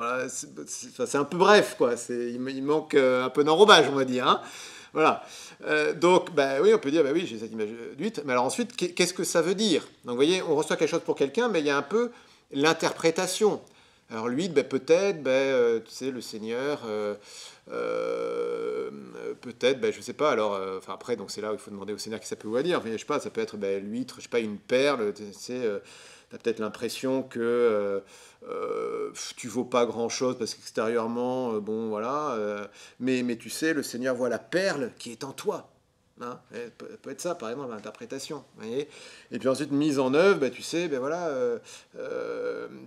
c'est un peu bref, quoi. Il manque un peu d'enrobage, on va dire. Hein. Voilà. Donc, bah, oui, on peut dire, bah oui, j'ai cette image d'huître. Mais alors ensuite, qu'est-ce que ça veut dire? Donc, vous voyez, on reçoit quelque chose pour quelqu'un, mais il y a un peu l'interprétation. Alors, l'huître, bah, peut-être, bah, tu sais, le Seigneur, peut-être, bah, je ne sais pas. Alors, après, donc c'est là où il faut demander au Seigneur qui ça peut vouloir dire. Enfin, je sais pas, ça peut être bah, l'huître, je sais pas, une perle, tu sais, tu as peut-être l'impression que tu vaux pas grand-chose parce qu'extérieurement, bon, voilà. Mais tu sais, le Seigneur voit la perle qui est en toi. Hein, peut être ça, par exemple, l'interprétation. Voyez, et puis ensuite, mise en œuvre, bah, tu sais, ben voilà,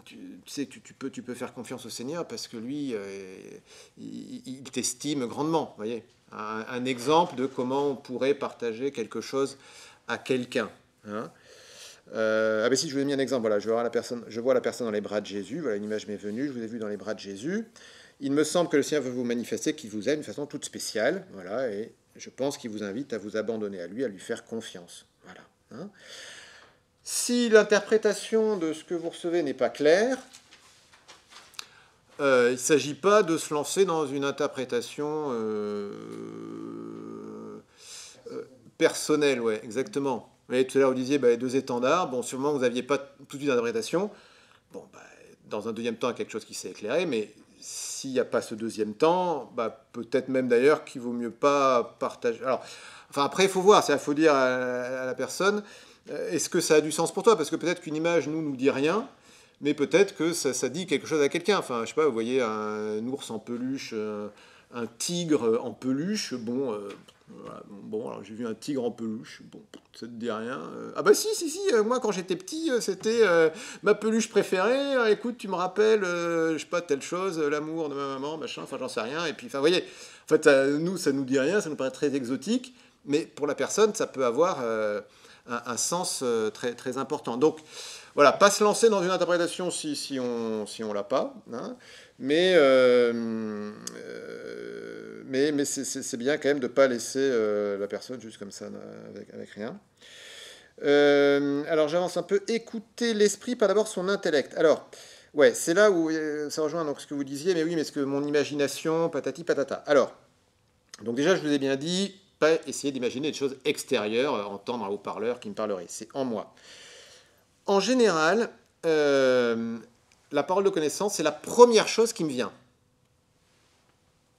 tu sais que tu peux faire confiance au Seigneur parce que lui, il t'estime grandement. Voyez, un exemple de comment on pourrait partager quelque chose à quelqu'un. Hein. Ah ben si, je vous ai mis un exemple. Voilà, je vois la personne dans les bras de Jésus. Voilà, une image m'est venue. Je vous ai vu dans les bras de Jésus. Il me semble que le Seigneur veut vous manifester qu'il vous aime d'une façon toute spéciale. Voilà, et je pense qu'il vous invite à vous abandonner à lui, à lui faire confiance. Voilà. Hein. Si l'interprétation de ce que vous recevez n'est pas claire, il ne s'agit pas de se lancer dans une interprétation personnelle. Ouais, exactement. Vous voyez, tout à l'heure, vous disiez les deux étendards. Bon, sûrement, vous n'aviez pas tout de suite d'interprétation. Bon, dans un deuxième temps, il y a quelque chose qui s'est éclairé, mais s'il n'y a pas ce deuxième temps, peut-être même d'ailleurs qu'il vaut mieux pas partager. Alors, enfin après, il faut voir, il faut dire à la personne, est-ce que ça a du sens pour toi? Parce que peut-être qu'une image nous dit rien, mais peut-être que ça dit quelque chose à quelqu'un. Enfin, je sais pas, vous voyez un ours en peluche, un tigre en peluche, bon, voilà, bon, alors j'ai vu un tigre en peluche, bon, ça te dit rien. Ah bah si, moi quand j'étais petit, c'était ma peluche préférée. Ah, écoute, tu me rappelles, je sais pas, telle chose, l'amour de ma maman, machin, enfin j'en sais rien. Et puis, enfin, vous voyez, en fait, nous, ça nous dit rien, ça nous paraît très exotique, mais pour la personne, ça peut avoir un sens très, très important. Donc, voilà, pas se lancer dans une interprétation si on l'a pas, hein, mais c'est bien quand même de ne pas laisser la personne juste comme ça, avec rien. Alors j'avance un peu. Écouter l'esprit, pas d'abord son intellect. Alors, ouais, c'est là où ça rejoint donc ce que vous disiez, mais oui, mais est-ce que mon imagination, patati patata. Alors, donc déjà, je vous ai bien dit, pas essayer d'imaginer des choses extérieures, entendre un haut-parleur qui me parlerait. C'est en moi. En général, la parole de connaissance, c'est la première chose qui me vient.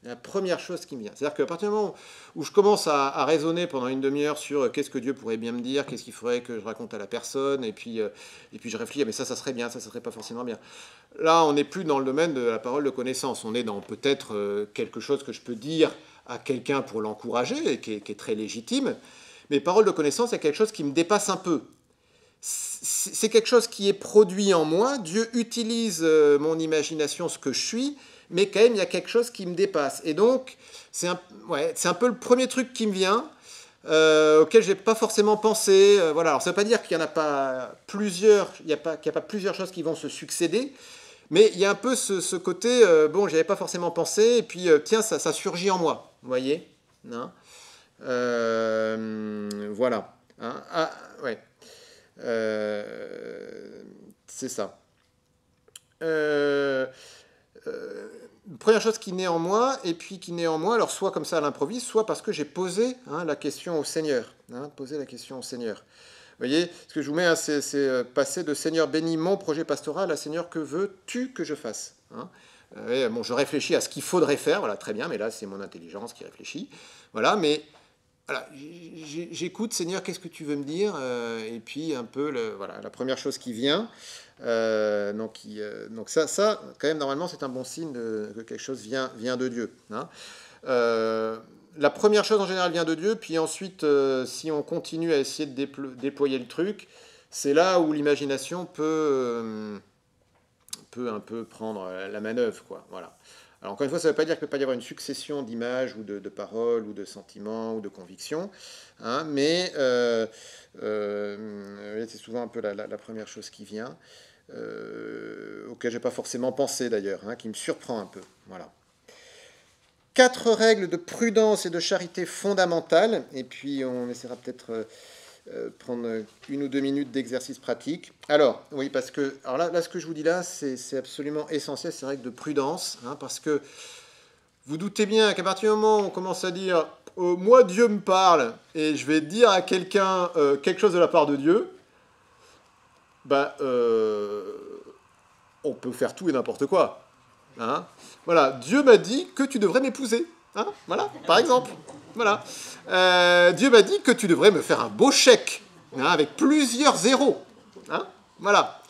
La première chose qui me vient. C'est-à-dire qu'à partir du moment où je commence à raisonner pendant une demi-heure sur qu'est-ce que Dieu pourrait bien me dire, qu'est-ce qu'il faudrait que je raconte à la personne, et puis je réfléchis, mais ça serait bien, ça serait pas forcément bien. Là, on n'est plus dans le domaine de la parole de connaissance. On est dans peut-être quelque chose que je peux dire à quelqu'un pour l'encourager, et qui est très légitime. Mais parole de connaissance, c'est quelque chose qui me dépasse un peu. C'est quelque chose qui est produit en moi. Dieu utilise mon imagination, ce que je suis, mais quand même, il y a quelque chose qui me dépasse. Et donc, c'est un peu le premier truc qui me vient, auquel je n'ai pas forcément pensé. Voilà. Alors, ça ne veut pas dire qu'il n'y en a pas plusieurs, qu'il n'y a pas plusieurs choses qui vont se succéder, mais il y a un peu ce côté, bon, j'y avais pas forcément pensé, et puis, tiens, ça surgit en moi. Vous voyez, hein, voilà. Hein, ah, ouais. C'est ça. Première chose qui naît en moi, et puis qui naît en moi, alors soit comme ça à l'improviste, soit parce que j'ai posé la question au Seigneur. Poser la question au Seigneur. Vous voyez, ce que je vous mets, c'est passer de Seigneur bénis mon projet pastoral à Seigneur que veux-tu que je fasse, bon, je réfléchis à ce qu'il faudrait faire, voilà, très bien, mais là c'est mon intelligence qui réfléchit. Voilà, mais voilà, j'écoute, Seigneur, qu'est-ce que tu veux me dire, et puis un peu, voilà, la première chose qui vient. Donc ça, quand même, normalement, c'est un bon signe que quelque chose vient de Dieu. Hein. La première chose, en général, vient de Dieu, puis ensuite, si on continue à essayer de déployer le truc, c'est là où l'imagination peut un peu prendre la manœuvre, quoi. Voilà. Alors encore une fois, ça ne veut pas dire qu'il ne peut pas y avoir une succession d'images ou de paroles ou de sentiments ou de convictions, hein, mais c'est souvent un peu la première chose qui vient, auquel je n'ai pas forcément pensé d'ailleurs, hein, qui me surprend un peu. Voilà. 4 règles de prudence et de charité fondamentales, et puis on essaiera peut-être prendre 1 ou 2 minutes d'exercice pratique. Alors, oui, parce que alors là, ce que je vous dis là, c'est absolument essentiel, ces règles de prudence, hein, parce que vous doutez bien qu'à partir du moment où on commence à dire moi, Dieu me parle, et je vais dire à quelqu'un quelque chose de la part de Dieu, on peut faire tout et n'importe quoi. Hein. Voilà, Dieu m'a dit que tu devrais m'épouser. Hein, voilà, par exemple. Voilà. Dieu m'a dit que tu devrais me faire un beau chèque, hein, avec plusieurs zéros. Hein, voilà.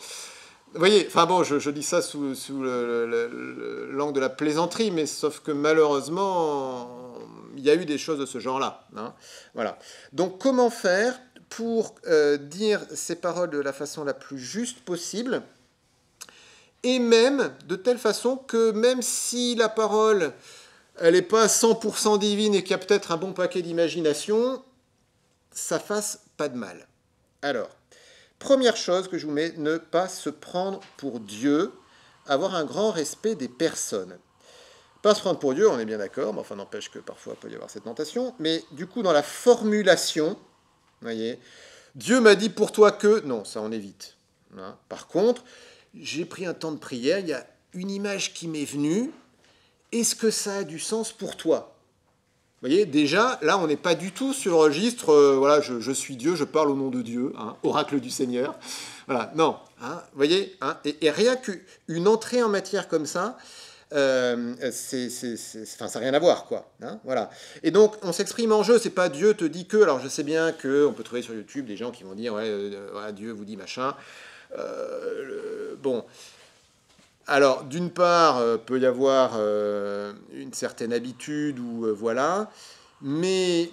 Vous voyez, enfin bon, je dis ça sous l'angle de la plaisanterie, mais sauf que malheureusement, il y a eu des choses de ce genre-là. Hein. Voilà. Donc comment faire pour dire ces paroles de la façon la plus juste possible, et même de telle façon que même si la parole, elle n'est pas 100% divine et qu'il y a peut-être un bon paquet d'imagination, ça fasse pas de mal. Alors, première chose que je vous mets, ne pas se prendre pour Dieu, avoir un grand respect des personnes. Pas se prendre pour Dieu, on est bien d'accord, mais enfin n'empêche que parfois il peut y avoir cette tentation, mais du coup dans la formulation, vous voyez, Dieu m'a dit pour toi que, non, ça on évite. Hein. Par contre, j'ai pris un temps de prière, il y a une image qui m'est venue, est-ce que ça a du sens pour toi ? Vous voyez, déjà, là, on n'est pas du tout sur le registre, voilà, je suis Dieu, je parle au nom de Dieu, hein, oracle du Seigneur. Voilà, non, hein, vous voyez, hein, et rien qu'une entrée en matière comme ça, enfin, ça n'a rien à voir, quoi. Hein, voilà. Et donc, on s'exprime en jeu, c'est pas Dieu te dit que, alors je sais bien qu'on peut trouver sur YouTube des gens qui vont dire, ouais, Dieu vous dit machin. Bon. Alors, d'une part, peut y avoir une certaine habitude, ou voilà, mais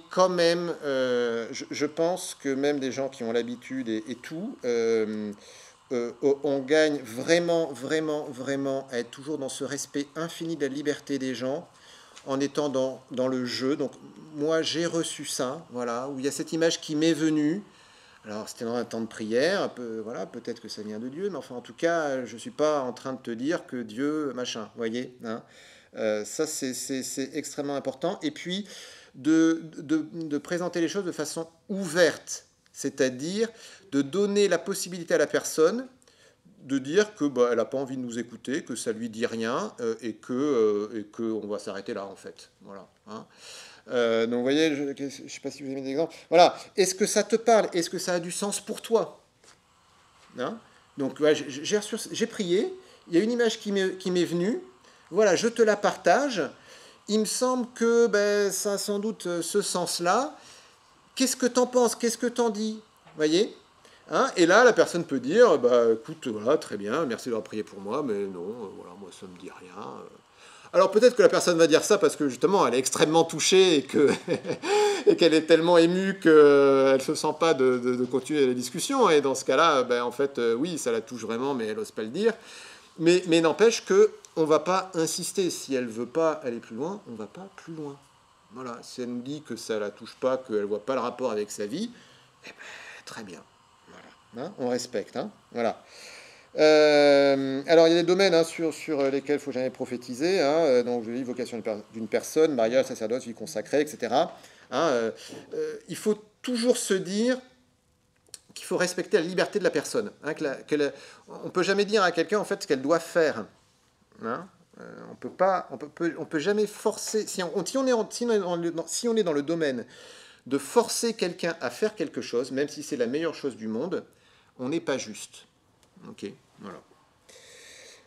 quand même, je pense que même des gens qui ont l'habitude et tout, on gagne vraiment, vraiment, vraiment à être toujours dans ce respect infini de la liberté des gens, en étant dans le jeu. Donc, moi, j'ai reçu ça, voilà, où il y a cette image qui m'est venue. Alors, c'était dans un temps de prière, voilà, peut-être que ça vient de Dieu, mais enfin, en tout cas, je ne suis pas en train de te dire que Dieu, machin, vous voyez, hein, ça, c'est extrêmement important. Et puis, de présenter les choses de façon ouverte, c'est-à-dire de donner la possibilité à la personne de dire que elle n'a pas envie de nous écouter, que ça lui dit rien, et que on va s'arrêter là, en fait. Voilà, hein. Donc vous voyez, je ne sais pas si vous avez des exemples. Voilà, est-ce que ça te parle? Est-ce que ça a du sens pour toi? Hein? Donc ouais, j'ai prié, il y a une image qui m'est venue, voilà, je te la partage. Il me semble que ça a sans doute ce sens-là. Qu'est-ce que t'en penses? Qu'est-ce que t'en dis? Vous voyez? Hein? Et là, la personne peut dire, écoute, voilà, très bien, merci d'avoir prié pour moi, mais non, voilà, moi ça ne me dit rien. Alors peut-être que la personne va dire ça parce que justement elle est extrêmement touchée et qu'elle est tellement émue qu'elle ne se sent pas de continuer la discussion. Et dans ce cas-là, en fait, oui, ça la touche vraiment, mais elle n'ose pas le dire. Mais n'empêche qu'on ne va pas insister. Si elle ne veut pas aller plus loin, on ne va pas plus loin. Voilà. Si elle nous dit que ça ne la touche pas, qu'elle ne voit pas le rapport avec sa vie, très bien. Voilà. Hein, on respecte. Hein, voilà. Alors il y a des domaines sur lesquels il ne faut jamais prophétiser, hein, donc je dis vocation d'une personne, mariage, sacerdoce, vie consacrée, etc. Hein, il faut toujours se dire qu'il faut respecter la liberté de la personne. Hein, on ne peut jamais dire à quelqu'un en fait ce qu'elle doit faire. Hein, on peut jamais forcer. Si on est dans le domaine de forcer quelqu'un à faire quelque chose, même si c'est la meilleure chose du monde, on n'est pas juste. Ok, voilà.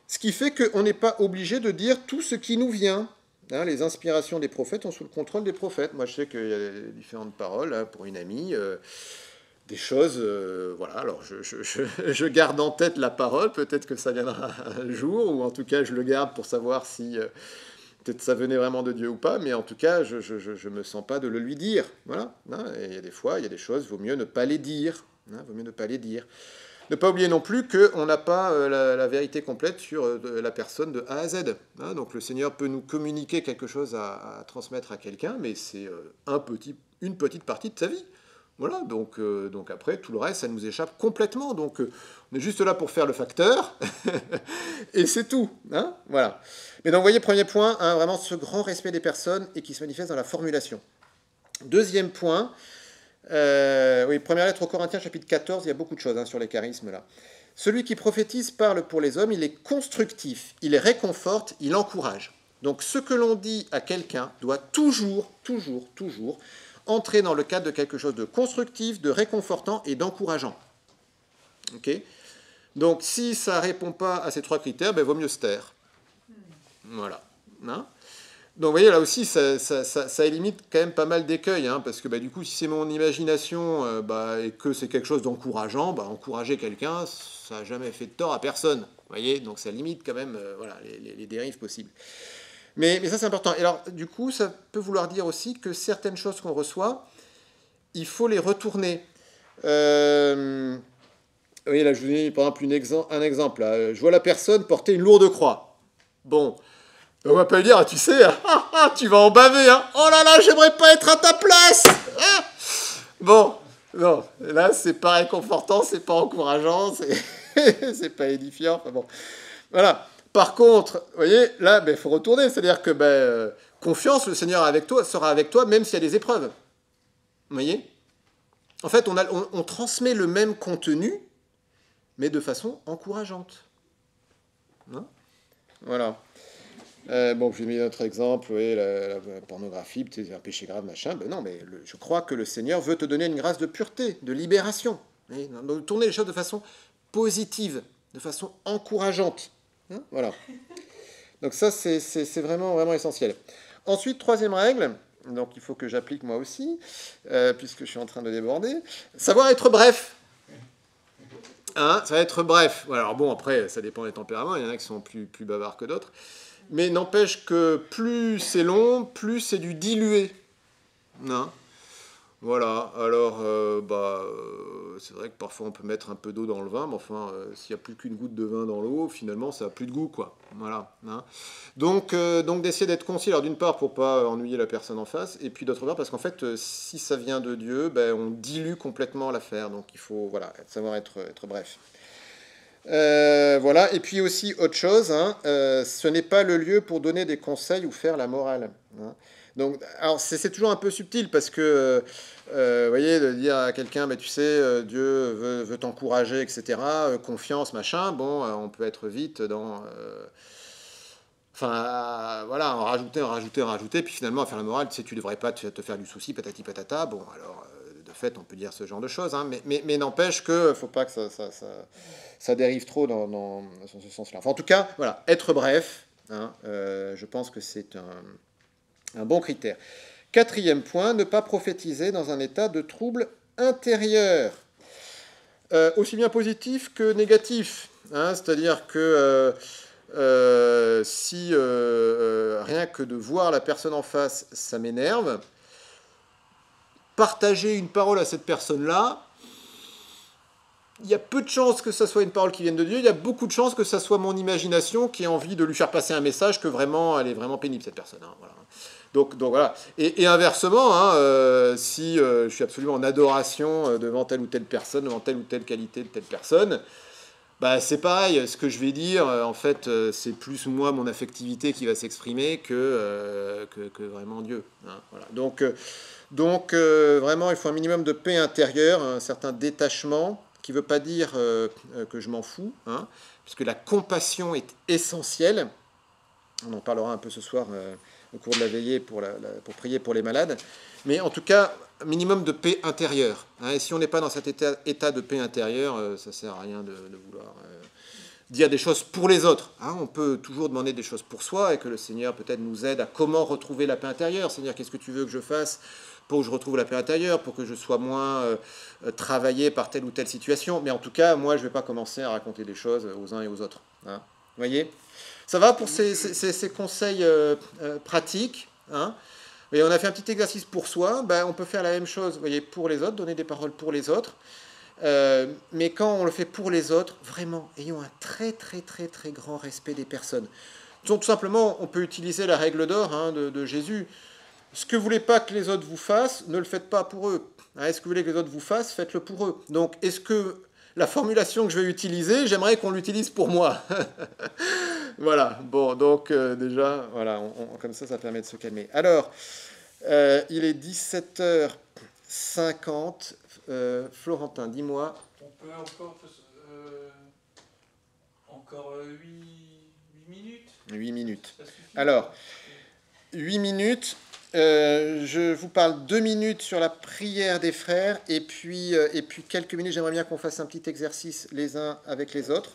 Ce qui fait qu'on n'est pas obligé de dire tout ce qui nous vient. Hein, les inspirations des prophètes sont sous le contrôle des prophètes. Moi, je sais qu'il y a différentes paroles hein, pour une amie, des choses. Voilà. Alors, je garde en tête la parole. Peut-être que ça viendra un jour, ou en tout cas, je le garde pour savoir si peut-être ça venait vraiment de Dieu ou pas. Mais en tout cas, je ne me sens pas de le lui dire. Voilà. Hein, et il y a des fois, il y a des choses, il vaut mieux ne pas les dire. Hein, vaut mieux ne pas les dire. Ne pas oublier non plus qu'on n'a pas la vérité complète sur la personne de A à Z. Hein, donc le Seigneur peut nous communiquer quelque chose à transmettre à quelqu'un, mais c'est une petite partie de sa vie. Voilà, donc après, tout le reste, ça nous échappe complètement. Donc on est juste là pour faire le facteur, et c'est tout. Hein, voilà. Mais donc vous voyez, premier point, hein, vraiment ce grand respect des personnes et qui se manifeste dans la formulation. Deuxième point, oui, première lettre aux Corinthiens, chapitre 14, il y a beaucoup de choses sur les charismes là. Celui qui prophétise parle pour les hommes, il est constructif, il les réconforte, il encourage. Donc ce que l'on dit à quelqu'un doit toujours entrer dans le cadre de quelque chose de constructif, de réconfortant et d'encourageant. Okay. Donc si ça ne répond pas à ces trois critères, vaut mieux se taire. Voilà. Hein? Donc vous voyez, là aussi, ça élimine quand même pas mal d'écueils, hein, parce que du coup, si c'est mon imagination et que c'est quelque chose d'encourageant, encourager quelqu'un, ça n'a jamais fait de tort à personne. Vous voyez, donc ça limite quand même les dérives possibles. Mais ça, c'est important. Et alors, du coup, ça peut vouloir dire aussi que certaines choses qu'on reçoit, il faut les retourner. Oui, là, je vous dis, par exemple, un exemple. Là. Je vois la personne porter une lourde croix. Bon, on va pas lui dire, tu sais, tu vas en baver, hein. Oh là là, j'aimerais pas être à ta place. Hein. Bon, non, là, c'est pas réconfortant, c'est pas encourageant, c'est pas édifiant. Enfin bon, voilà. Par contre, vous voyez, là, il faut retourner. C'est-à-dire que, confiance, le Seigneur est avec toi, sera avec toi, même s'il y a des épreuves. Vous voyez? En fait, on transmet le même contenu, mais de façon encourageante. Hein? Voilà. Bon, j'ai mis notre exemple, oui, la pornographie, c'est un péché grave, machin. Ben non, mais je crois que le Seigneur veut te donner une grâce de pureté, de libération. De tourner les choses de façon positive, de façon encourageante. Hein, voilà. Donc ça, c'est vraiment, vraiment essentiel. Ensuite, troisième règle, donc il faut que j'applique moi aussi, puisque je suis en train de déborder, savoir être bref. Hein, ça va être bref. Alors bon, après, ça dépend des tempéraments, il y en a qui sont plus bavards que d'autres. Mais n'empêche que plus c'est long, plus c'est du dilué. Hein, voilà, alors c'est vrai que parfois on peut mettre un peu d'eau dans le vin, mais enfin, s'il n'y a plus qu'une goutte de vin dans l'eau, finalement ça n'a plus de goût, quoi. Voilà. Hein. Donc d'essayer d'être concis, alors d'une part pour pas ennuyer la personne en face, et puis d'autre part parce qu'en fait, si ça vient de Dieu, on dilue complètement l'affaire, donc il faut savoir être bref. Voilà, et puis aussi autre chose, hein, ce n'est pas le lieu pour donner des conseils ou faire la morale. Hein. Donc, alors c'est toujours un peu subtil parce que, vous voyez, de dire à quelqu'un, tu sais, Dieu veut t'encourager, etc., confiance, machin, bon, on peut être vite dans... voilà, en rajouter, puis finalement, à faire la morale, tu sais, tu devrais pas te faire du souci, patati patata, bon, alors... De fait, on peut dire ce genre de choses, hein, mais n'empêche qu'il ne faut pas que ça dérive trop dans ce sens-là. Enfin, en tout cas, voilà, être bref, hein, je pense que c'est un bon critère. Quatrième point, ne pas prophétiser dans un état de trouble intérieur, aussi bien positif que négatif. Hein, c'est-à-dire que si rien que de voir la personne en face, ça m'énerve, partager une parole à cette personne-là, il y a peu de chances que ça soit une parole qui vienne de Dieu, il y a beaucoup de chances que ça soit mon imagination qui ait envie de lui faire passer un message que vraiment, elle est vraiment pénible, cette personne. Hein, voilà. Donc voilà. Et inversement, hein, si je suis absolument en adoration devant telle ou telle personne, devant telle ou telle qualité de telle personne, c'est pareil, ce que je vais dire, en fait, c'est plus moi, mon affectivité qui va s'exprimer que vraiment Dieu. Hein, voilà. Donc vraiment, il faut un minimum de paix intérieure, un certain détachement, qui ne veut pas dire que je m'en fous, hein, puisque la compassion est essentielle. On en parlera un peu ce soir au cours de la veillée pour prier pour les malades. Mais en tout cas, un minimum de paix intérieure. Hein, et si on n'est pas dans cet état de paix intérieure, ça ne sert à rien de vouloir dire des choses pour les autres. Hein, on peut toujours demander des choses pour soi et que le Seigneur peut-être nous aide à comment retrouver la paix intérieure. Seigneur, qu'est-ce que tu veux que je fasse pour que je retrouve la paix intérieure, pour que je sois moins travaillé par telle ou telle situation. Mais en tout cas, moi, je ne vais pas commencer à raconter des choses aux uns et aux autres. Hein. Vous voyez ? Ça va pour ces conseils pratiques. Hein. Et on a fait un petit exercice pour soi. On peut faire la même chose, vous voyez, pour les autres, donner des paroles pour les autres. Mais quand on le fait pour les autres, vraiment, ayons un très très très très grand respect des personnes. Tout simplement, on peut utiliser la règle d'or de Jésus. Ce que vous voulez pas que les autres vous fassent, ne le faites pas pour eux. Est-ce que vous voulez que les autres vous fassent, faites-le pour eux. Donc, est-ce que la formulation que je vais utiliser, j'aimerais qu'on l'utilise pour moi. Voilà, bon, donc déjà, voilà, comme ça permet de se calmer. Alors, il est 17h50. Florentin, dis-moi. On peut encore 8 minutes 8 minutes. Alors, 8 minutes. Je vous parle 2 minutes sur la prière des frères et puis quelques minutes, j'aimerais bien qu'on fasse un petit exercice les uns avec les autres.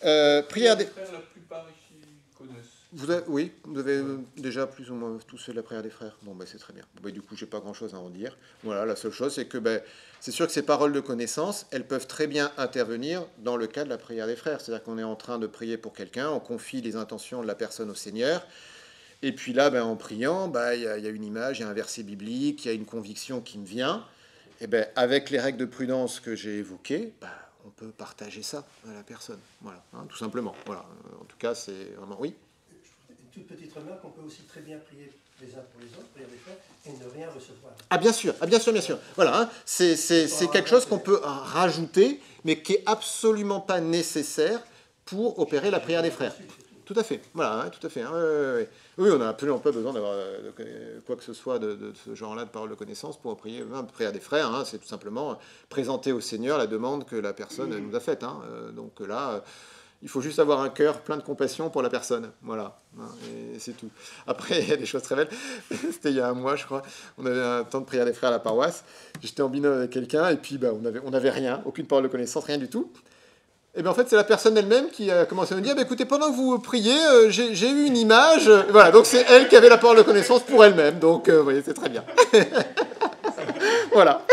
Prière des frères, la plupart ici connaissent. Vous avez déjà plus ou moins tous fait la prière des frères. Bon, c'est très bien. Bon, du coup, j'ai pas grand-chose à en dire. Voilà, la seule chose, c'est que c'est sûr que ces paroles de connaissance, elles peuvent très bien intervenir dans le cas de la prière des frères. C'est-à-dire qu'on est en train de prier pour quelqu'un, on confie les intentions de la personne au Seigneur, Et puis là, ben, en priant, ben, y a une image, il y a un verset biblique, il y a une conviction qui me vient. Et ben, avec les règles de prudence que j'ai évoquées, ben, on peut partager ça à la personne. Voilà, hein, tout simplement. Voilà. En tout cas, c'est vraiment... Oui. Une toute petite remarque, on peut aussi très bien prier les uns pour les autres, prier des frères, et ne rien recevoir. Ah bien sûr, ah, bien sûr, bien sûr. Voilà, hein, c'est quelque chose qu'on peut rajouter, mais qui est absolument pas nécessaire pour opérer la prière des frères. Tout à fait, voilà, hein, tout à fait. Hein, oui, on n'a absolument pas besoin d'avoir quoi que ce soit de ce genre-là de parole de connaissance pour prier la prière des frères. Hein, c'est tout simplement présenter au Seigneur la demande que la personne nous a faite. Hein, donc là... il faut juste avoir un cœur plein de compassion pour la personne. Voilà. Et c'est tout. Après, il y a des choses très belles. C'était il y a un mois, je crois. On avait un temps de prière des frères à la paroisse. J'étais en binôme avec quelqu'un et puis on avait rien, aucune parole de connaissance, rien du tout. Et bien en fait, c'est la personne elle-même qui a commencé à nous dire écoutez, pendant que vous priez, j'ai eu une image. Voilà, donc c'est elle qui avait la parole de connaissance pour elle-même. Donc, vous voyez, c'est très bien. Voilà.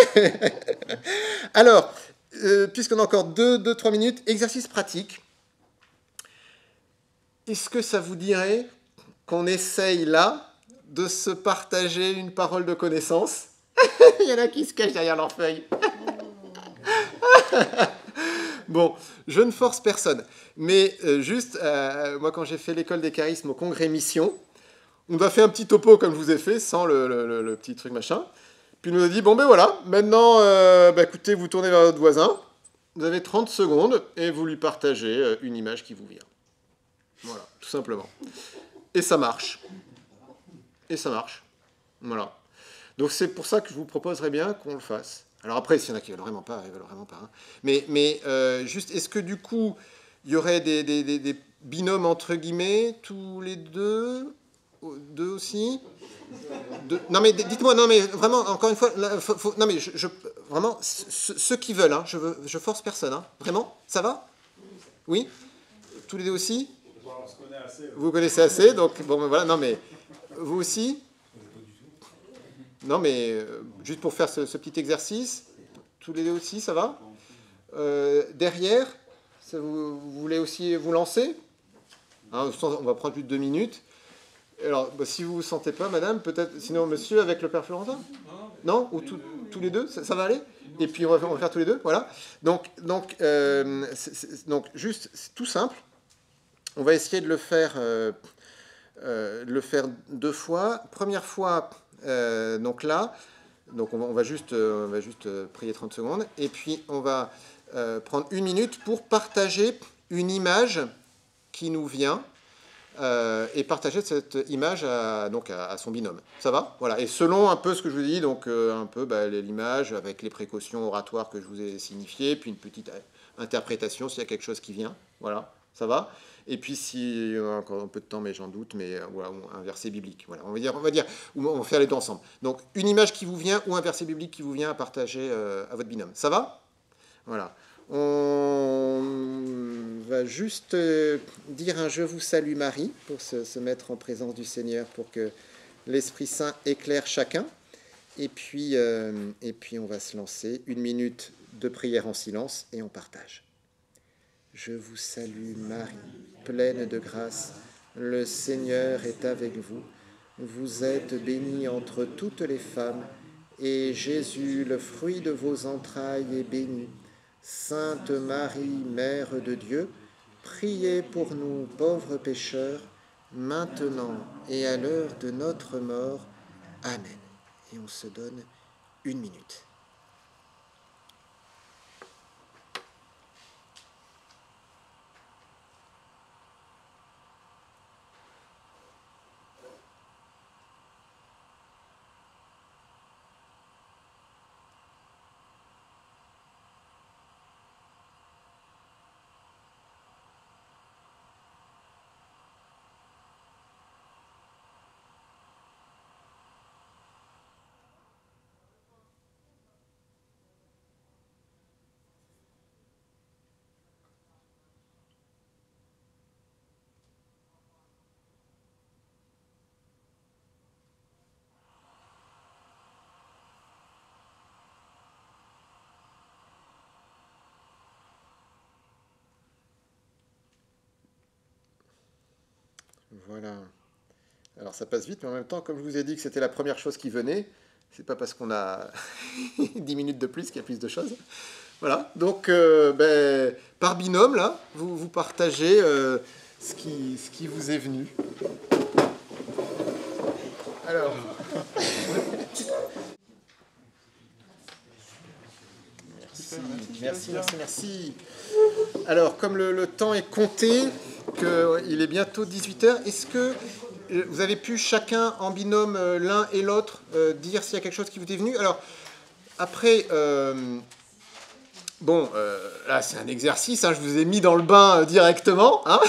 Alors, puisqu'on a encore 2-3 minutes, exercice pratique. Est-ce que ça vous dirait qu'on essaye là de se partager une parole de connaissance? Il y en a qui se cachent derrière leur feuille. Bon, je ne force personne. Mais juste, moi quand j'ai fait l'école des charismes au congrès Mission, on nous a fait un petit topo comme je vous ai fait, sans le petit truc machin. Puis on nous a dit, bon ben voilà, maintenant, écoutez, vous tournez vers votre voisin, vous avez 30 secondes et vous lui partagez une image qui vous vient. Voilà, tout simplement. Et ça marche. Et ça marche. Voilà. Donc c'est pour ça que je vous proposerais bien qu'on le fasse. Alors après, s'il y en a qui ne veulent vraiment pas, ils veulent vraiment pas. Hein. Mais juste, est-ce que du coup, il y aurait des binômes entre guillemets, tous les deux aussi non mais dites-moi, non mais vraiment, encore une fois, là, non mais vraiment, ceux qui veulent, hein, je force personne. Hein. Vraiment, ça va? Oui? Tous les deux aussi? On se connaît assez. Vous connaissez assez, donc bon, ben voilà. Non, mais vous aussi? Non, mais juste pour faire ce petit exercice, tous les deux aussi, ça va? Derrière, vous voulez aussi vous lancer? Hein, on va prendre plus de 2 minutes. Alors, si vous ne vous sentez pas, madame, peut-être, sinon monsieur avec le père Florentin? Non? Ou tous les deux, ça va aller? Et puis on va faire tous les deux, voilà. Donc juste, c'est tout simple. On va essayer de le faire 2 fois. Première fois, donc là, donc on va juste prier 30 secondes. Et puis on va prendre 1 minute pour partager une image qui nous vient et partager cette image à son binôme. Ça va? Voilà. Et selon un peu ce que je vous dis, donc un peu l'image avec les précautions oratoires que je vous ai signifiées, puis une petite interprétation s'il y a quelque chose qui vient. Voilà. Ça va? Et puis si on a encore un peu de temps, mais j'en doute, mais voilà, un verset biblique. Voilà, on va dire, on va faire les deux ensemble. Donc une image qui vous vient ou un verset biblique qui vous vient à partager à votre binôme. Ça va? Voilà. On va juste dire un Je vous salue Marie pour se mettre en présence du Seigneur pour que l'Esprit Saint éclaire chacun. Et puis on va se lancer 1 minute de prière en silence et on partage. Je vous salue Marie, pleine de grâce, le Seigneur est avec vous. Vous êtes bénie entre toutes les femmes, et Jésus, le fruit de vos entrailles, est béni. Sainte Marie, Mère de Dieu, priez pour nous pauvres pécheurs, maintenant et à l'heure de notre mort. Amen. Et on se donne 1 minute. Voilà. Alors ça passe vite, mais en même temps, comme je vous ai dit que c'était la première chose qui venait, c'est pas parce qu'on a 10 minutes de plus qu'il y a plus de choses. Voilà, donc par binôme, là, vous partagez ce qui vous est venu. Alors... Merci. Alors, comme le temps est compté, qu'il est bientôt 18h, est-ce que vous avez pu chacun en binôme, l'un et l'autre, dire s'il y a quelque chose qui vous est venu? Alors, après, là c'est un exercice, hein, je vous ai mis dans le bain directement. Hein.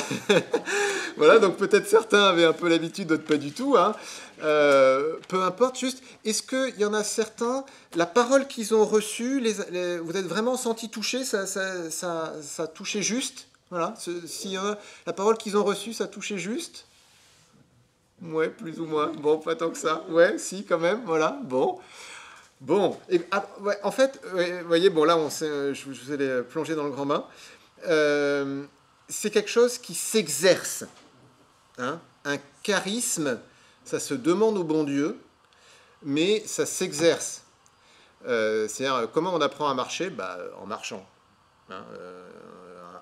Voilà, donc peut-être certains avaient un peu l'habitude, d'autres pas du tout. Hein. Peu importe, juste, est-ce qu'il y en a certains, la parole qu'ils ont reçue, vous êtes vraiment sentis touchés, ça touchait juste? Voilà, s'il y en a, la parole qu'ils ont reçue, ça touchait juste? Ouais, plus ou moins. Bon, pas tant que ça. Ouais, si, quand même, voilà, bon. Bon, et, ouais, en fait, vous voyez, bon là, je vous allais plonger dans le grand bain. C'est quelque chose qui s'exerce. Hein. Un charisme, ça se demande au bon Dieu, mais ça s'exerce. C'est-à-dire, comment on apprend à marcher? En marchant. Hein,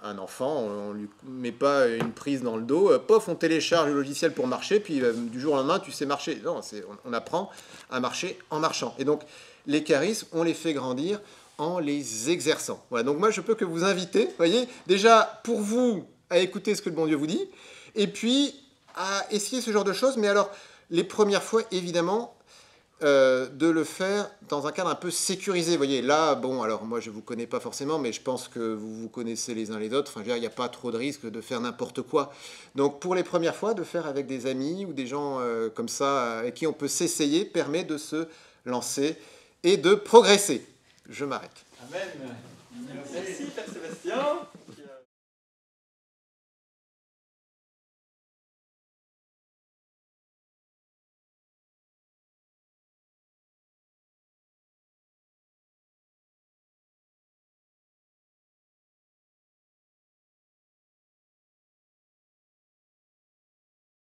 un enfant, on ne lui met pas une prise dans le dos, pof, on télécharge le logiciel pour marcher, puis du jour au lendemain, tu sais marcher. Non, on apprend à marcher en marchant. Et donc, les charismes, on les fait grandir en les exerçant. Voilà, donc moi, je peux que vous inviter, voyez, déjà, pour vous, à écouter ce que le bon Dieu vous dit, et puis à essayer ce genre de choses, mais alors, les premières fois, évidemment, de le faire dans un cadre un peu sécurisé. Vous voyez, là, bon, alors moi je ne vous connais pas forcément, mais je pense que vous vous connaissez les uns les autres. Enfin, je veux dire, il n'y a pas trop de risque de faire n'importe quoi. Donc, pour les premières fois, de faire avec des amis ou des gens comme ça, avec qui on peut s'essayer, permet de se lancer et de progresser. Je m'arrête. Amen. Merci, Père Sébastien.